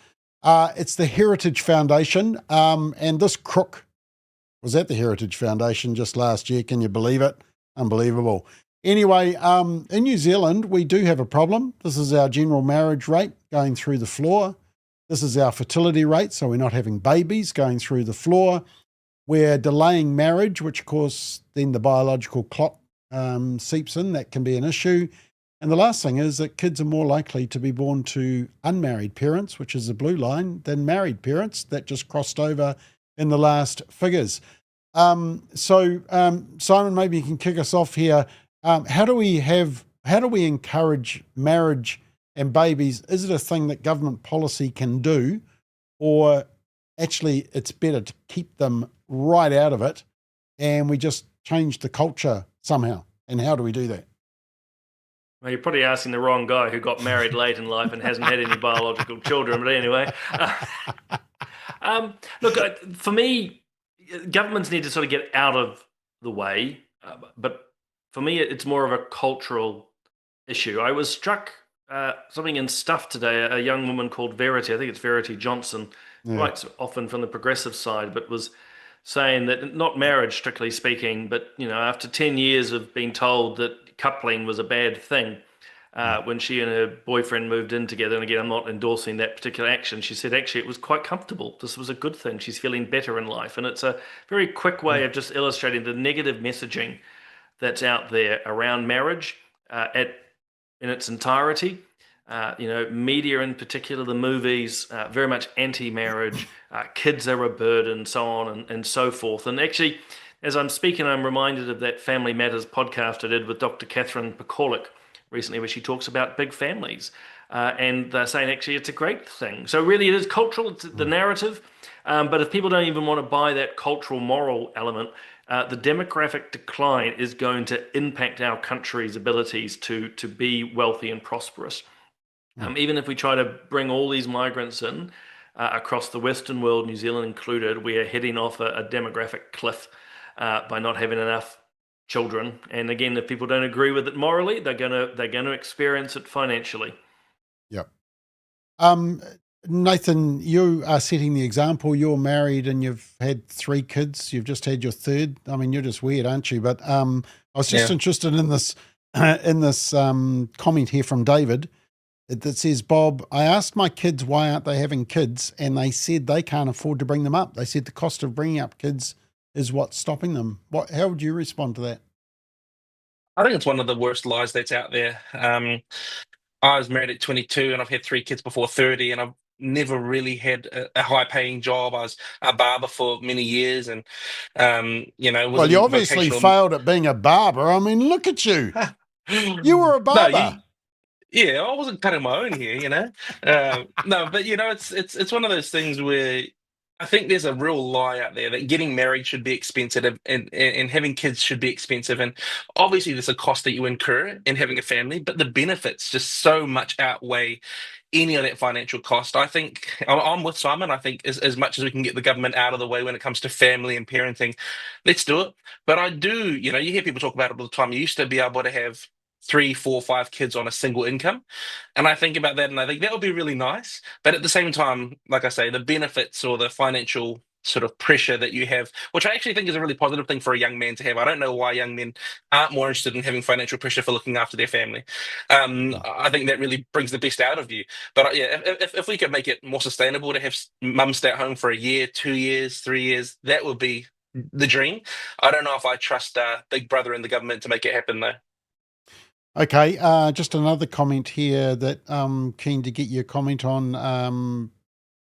It's the Heritage Foundation, and this crook was at the Heritage Foundation just last year. Can you believe it? Unbelievable. Anyway, in New Zealand, we do have a problem. This is our general marriage rate going through the floor. This is our fertility rate, so we're not having babies going through the floor. We're delaying marriage, which, of course, then the biological clock seeps in. That can be an issue. And the last thing is that kids are more likely to be born to unmarried parents, which is the blue line, than married parents. That just crossed over in the last figures. So, Simon, maybe you can kick us off here. How do we encourage marriage and babies? Is it a thing that government policy can do, or actually it's better to keep them right out of it and we just change the culture somehow? And how do we do that? Well, you're probably asking the wrong guy who got married late in life and hasn't had any biological children. But anyway, look, for me, governments need to sort of get out of the way. But for me, it's more of a cultural issue. I was struck something in Stuff today. A young woman called Verity, I think it's Verity Johnson, writes often from the progressive side, but was saying that not marriage, strictly speaking, but after 10 years of being told that coupling was a bad thing, when she and her boyfriend moved in together, and again, I'm not endorsing that particular action, she said actually it was quite comfortable. This was a good thing. She's feeling better in life. And it's a very quick way of just illustrating the negative messaging that's out there around marriage in its entirety. Media in particular, the movies, very much anti-marriage, kids are a burden, so on and so forth. And actually, as I'm speaking, I'm reminded of that Family Matters podcast I did with Dr. Catherine Pekorlik recently, where she talks about big families. And they're saying, actually, it's a great thing. So really, it is cultural, it's the narrative. But if people don't even want to buy that cultural, moral element, the demographic decline is going to impact our country's abilities to be wealthy and prosperous. Even if we try to bring all these migrants in across the Western world, New Zealand included, we are heading off a demographic cliff by not having enough children. And again, if people don't agree with it morally, they're gonna experience it financially. Yep. Nathan, you are setting the example. You're married and you've had 3 kids. You've just had your 3rd. I mean, you're just weird, aren't you? But I was just interested in this comment here from David that says, Bob, I asked my kids why aren't they having kids, and they said they can't afford to bring them up. They said the cost of bringing up kids is what's stopping them. How would you respond to that? I think it's one of the worst lies that's out there. I was married at 22 and I've had 3 kids before 30, and I've never really had a high-paying job. I was a barber for many years, and well, you obviously failed at being a barber. I mean, look at you. You were a barber. Yeah, I wasn't cutting my own here, No, but it's one of those things where I think there's a real lie out there that getting married should be expensive and having kids should be expensive. And obviously there's a cost that you incur in having a family, but the benefits just so much outweigh any of that financial cost. I think I'm with Simon. I think as much as we can get the government out of the way when it comes to family and parenting, let's do it. But I do, you hear people talk about it all the time. You used to be able to have 3, 4, 5 kids on a single income. And I think about that and I think that would be really nice. But at the same time, like I say, the benefits or the financial sort of pressure that you have, which I actually think is a really positive thing for a young man to have. I don't know why young men aren't more interested in having financial pressure for looking after their family. I think that really brings the best out of you. But if we could make it more sustainable to have mum stay at home for a year, 2 years, 3 years, that would be the dream. I don't know if I trust Big Brother and the government to make it happen though. Okay, just another comment here that I'm keen to get your comment on.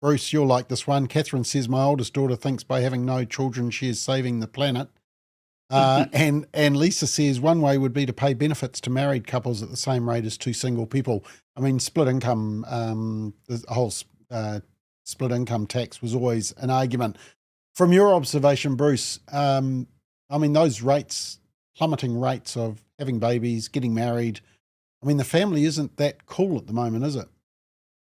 Bruce, you'll like this one. Catherine says, my oldest daughter thinks by having no children she is saving the planet. And Lisa says one way would be to pay benefits to married couples at the same rate as two single people. I mean, split income, the whole split income tax was always an argument. From your observation, Bruce, I mean, those rates, plummeting rates of having babies, getting married, I mean, the family isn't that cool at the moment, is it?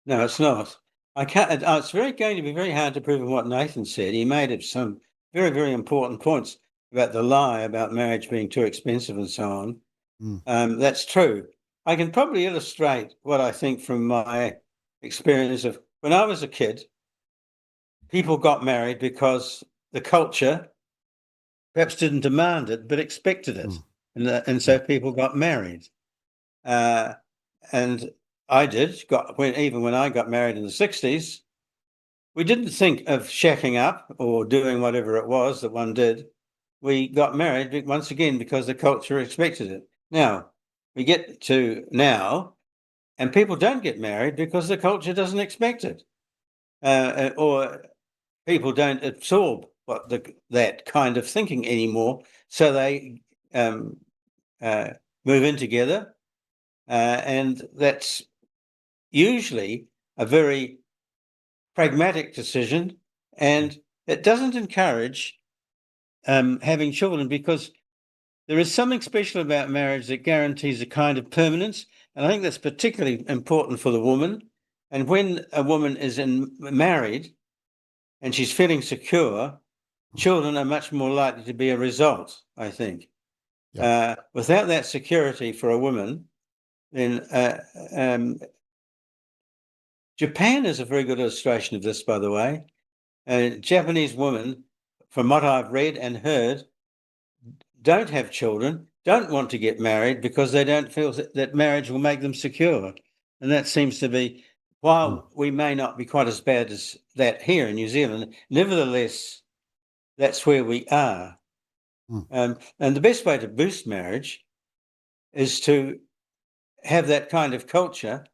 No, it's not. I can't. It's going to be very hard to prove on what Nathan said. He made some very, very important points about the lie about marriage being too expensive and so on. That's true. I can probably illustrate what I think from my experience of when I was a kid. People got married because the culture perhaps didn't demand it, but expected it. And so people got married. And I did, even when I got married in the 60s, we didn't think of shacking up or doing whatever it was that one did. We got married once again because the culture expected it. Now, we get to now, and people don't get married because the culture doesn't expect it. Or people don't absorb that kind of thinking anymore, so they move in together, and that's usually a very pragmatic decision, and it doesn't encourage having children, because there is something special about marriage that guarantees a kind of permanence, and I think that's particularly important for the woman. And when a woman is married and she's feeling secure, children are much more likely to be a result, I think. Without that security for a woman, then Japan is a very good illustration of this, by the way. Japanese women, from what I've read and heard, don't have children, don't want to get married because they don't feel that marriage will make them secure. And that seems to be, while we may not be quite as bad as that here in New Zealand, nevertheless, that's where we are. And the best way to boost marriage is to have that kind of culture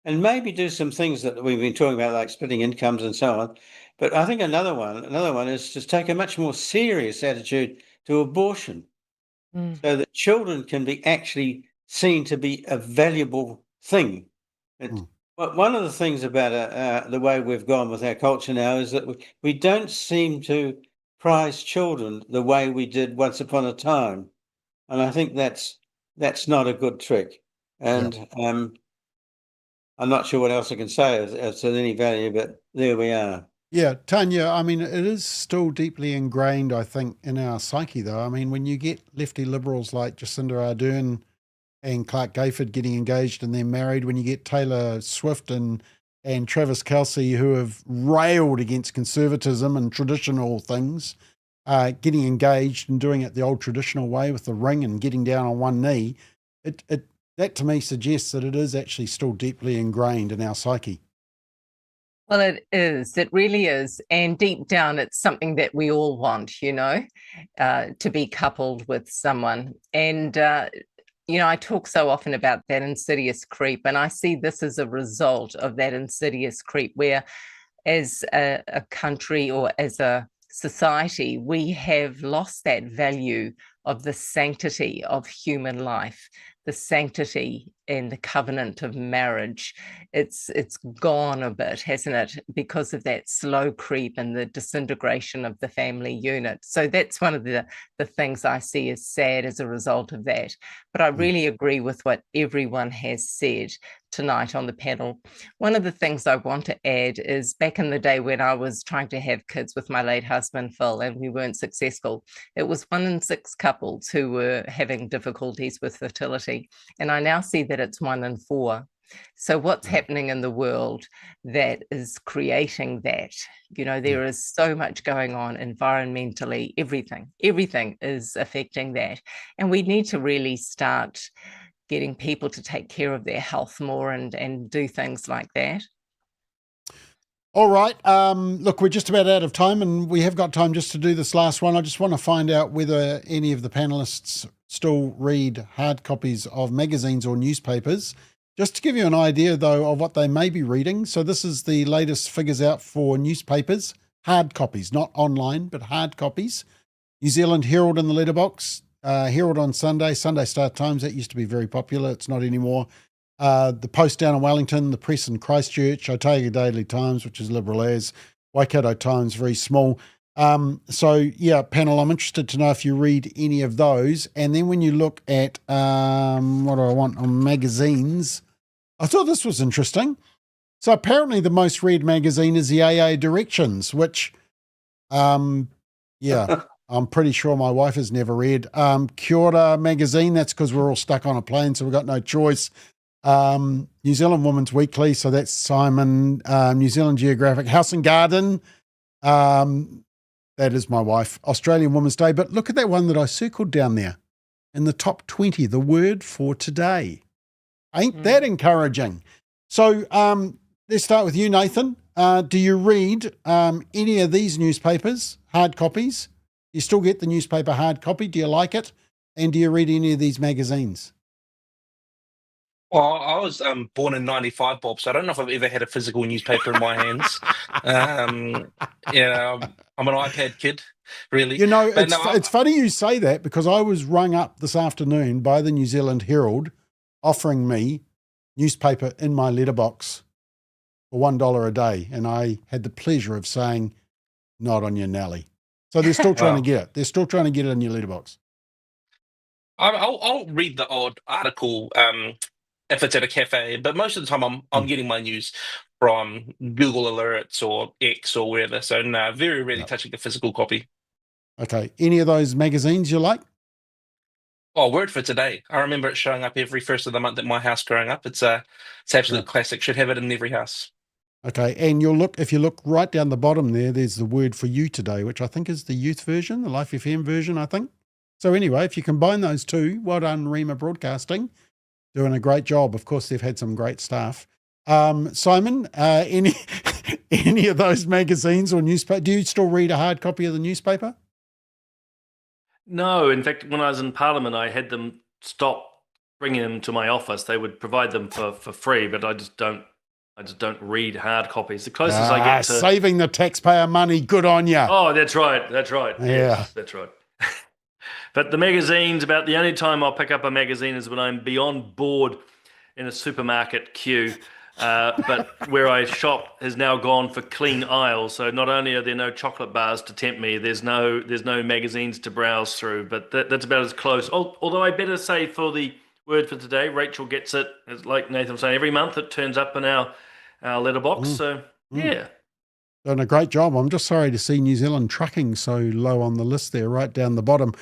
and maybe do some things that we've been talking about, like splitting incomes and so on. But I think another one is to take a much more serious attitude to abortion, so that children can be actually seen to be a valuable thing. But one of the things about the way we've gone with our culture now is that we don't seem to prize children the way we did once upon a time, and I think that's not a good trick. And I'm not sure what else I can say as to any value, but there we are. Yeah, Tanya, I mean, it is still deeply ingrained, I think, in our psyche, though. I mean, when you get lefty liberals like Jacinda Ardern and Clark Gayford getting engaged and then married, when you get Taylor Swift and Travis Kelce, who have railed against conservatism and traditional things, getting engaged and doing it the old traditional way with the ring and getting down on one knee, that to me suggests that it is actually still deeply ingrained in our psyche. Well, it is. It really is. And deep down, it's something that we all want, to be coupled with someone. And, I talk so often about that insidious creep, and I see this as a result of that insidious creep, where as a country or as a society, we have lost that value of the sanctity of human life, the sanctity and the covenant of marriage. It's gone a bit, hasn't it, because of that slow creep and the disintegration of the family unit. So that's one of the things I see as sad as a result of that. But I really agree with what everyone has said tonight on the panel. One of the things I want to add is, back in the day when I was trying to have kids with my late husband, Phil, and we weren't successful, it was 1 in 6 couples who were having difficulties with fertility. And I now see that it's 1 in 4. So what's happening in the world that is creating that? There is so much going on environmentally, everything is affecting that. And we need to really start getting people to take care of their health more and do things like that. All right. Look, we're just about out of time, and we have got time just to do this last one. I just want to find out whether any of the panelists still read hard copies of magazines or newspapers. Just to give you an idea, though, of what they may be reading. So this is the latest figures out for newspapers, hard copies, not online, but hard copies. New Zealand Herald in the letterbox, Herald on Sunday, Sunday Star Times, that used to be very popular. It's not anymore. The Post down in Wellington, the Press in Christchurch, Otago Daily Times, which is liberal as, Waikato Times, very small. So, yeah, panel, I'm interested to know if you read any of those. And then when you look at what do I want on magazines, I thought this was interesting. So apparently the most read magazine is the AA Directions, which, yeah, I'm pretty sure my wife has never read. Kia ora magazine, that's because we're all stuck on a plane, so we've got no choice. New Zealand Women's Weekly, so that's Simon. New Zealand Geographic, House and Garden, that is my wife. Australian Women's Day, but look at that one that I circled down there in the top 20, the word for today. Ain't that encouraging? So let's start with you, Nathan. Do you read any of these newspapers, hard copies? Do you still get the newspaper hard copy? Do you like it? And do you read any of these magazines? Well, I was born in '95, Bob, so I don't know if I've ever had a physical newspaper in my hands. Yeah, I'm an iPad kid, really. You know, But it's funny you say that because I was rung up this afternoon by the New Zealand Herald offering me newspaper in my letterbox for $1 a day. And I had the pleasure of saying, not on your Nelly. So they're still trying to get it. They're still trying to get it in your letterbox. I'll read the odd article if it's at a cafe, but most of the time I'm getting my news from Google Alerts or X or wherever. So no, very rarely touching the physical copy. Okay. Any of those magazines you like? Oh, Word for Today. I remember it showing up every first of the month at my house growing up. It's absolute classic. Should have it in every house. Okay. And if you look right down the bottom there's the Word for You Today, which I think is the youth version, the Life FM version, I think. So anyway, if you combine those two, well done, Rema Broadcasting. Doing a great job. Of course, they've had some great staff. Simon, any of those magazines or newspaper? Do you still read a hard copy of the newspaper? No, in fact, when I was in Parliament, I had them stop bringing them to my office. They would provide them for free, but I just don't read hard copies. The closest I get to saving the taxpayer money. Good on you. Oh, that's right. Yeah, yes, that's right. But the magazines, about the only time I'll pick up a magazine is when I'm beyond bored in a supermarket queue. But where I shop has now gone for clean aisles. So not only are there no chocolate bars to tempt me, there's no magazines to browse through. But that's about as close. Although I better say for the Word for Today, Rachel gets it, like Nathan was saying, every month it turns up in our letterbox. So, yeah. Done a great job. I'm just sorry to see New Zealand trucking so low on the list there, right down the bottom.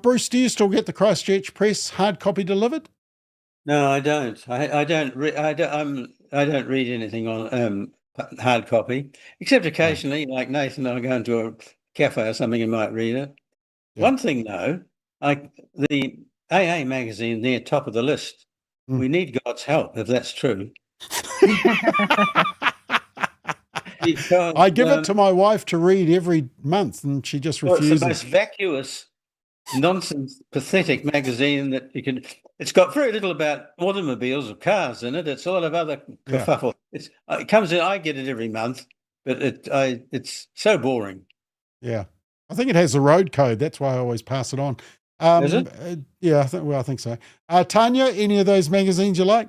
Bruce, do you still get the Christchurch Press hard copy delivered? No, I don't. I don't read anything on hard copy, except occasionally, like Nathan, I'll go into a cafe or something and might read it. Yeah. One thing though, the AA magazine near top of the list. We need God's help, if that's true. Because, I give it to my wife to read every month, and she just refuses. It's the most vacuous, nonsense, pathetic magazine that you can. It's got very little about automobiles or cars in it. It's all of other kerfuffle. It comes in. I get it every month, but it's so boring. Yeah, I think it has the road code. That's why I always pass it on. Is it? Yeah, I think so. Tanya, any of those magazines you like?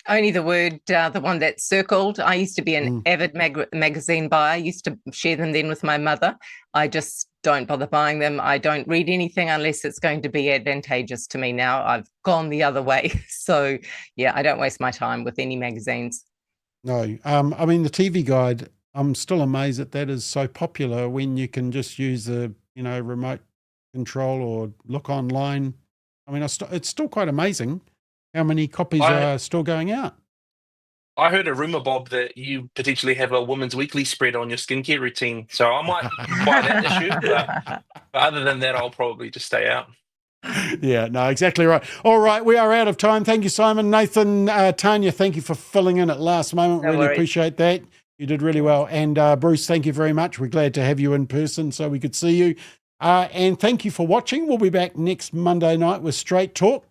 Only the Word, the one that's circled. I used to be an avid magazine buyer. I used to share them then with my mother. I just don't bother buying them. I don't read anything unless it's going to be advantageous to me now. I've gone the other way. So, yeah, I don't waste my time with any magazines. No. I mean, the TV Guide, I'm still amazed that is so popular when you can just use the, remote control or look online. I mean, it's still quite amazing how many copies are still going out. I heard a rumor, Bob, that you potentially have a Women's Weekly spread on your skincare routine. So I might buy that issue. But other than that, I'll probably just stay out. Yeah, no, exactly right. All right, we are out of time. Thank you, Simon. Nathan, Tanya, thank you for filling in at last moment. No really worries. Appreciate that. You did really well. And Bruce, thank you very much. We're glad to have you in person so we could see you. And thank you for watching. We'll be back next Monday night with Straight Talk.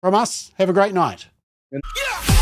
From us, have a great night. Yeah!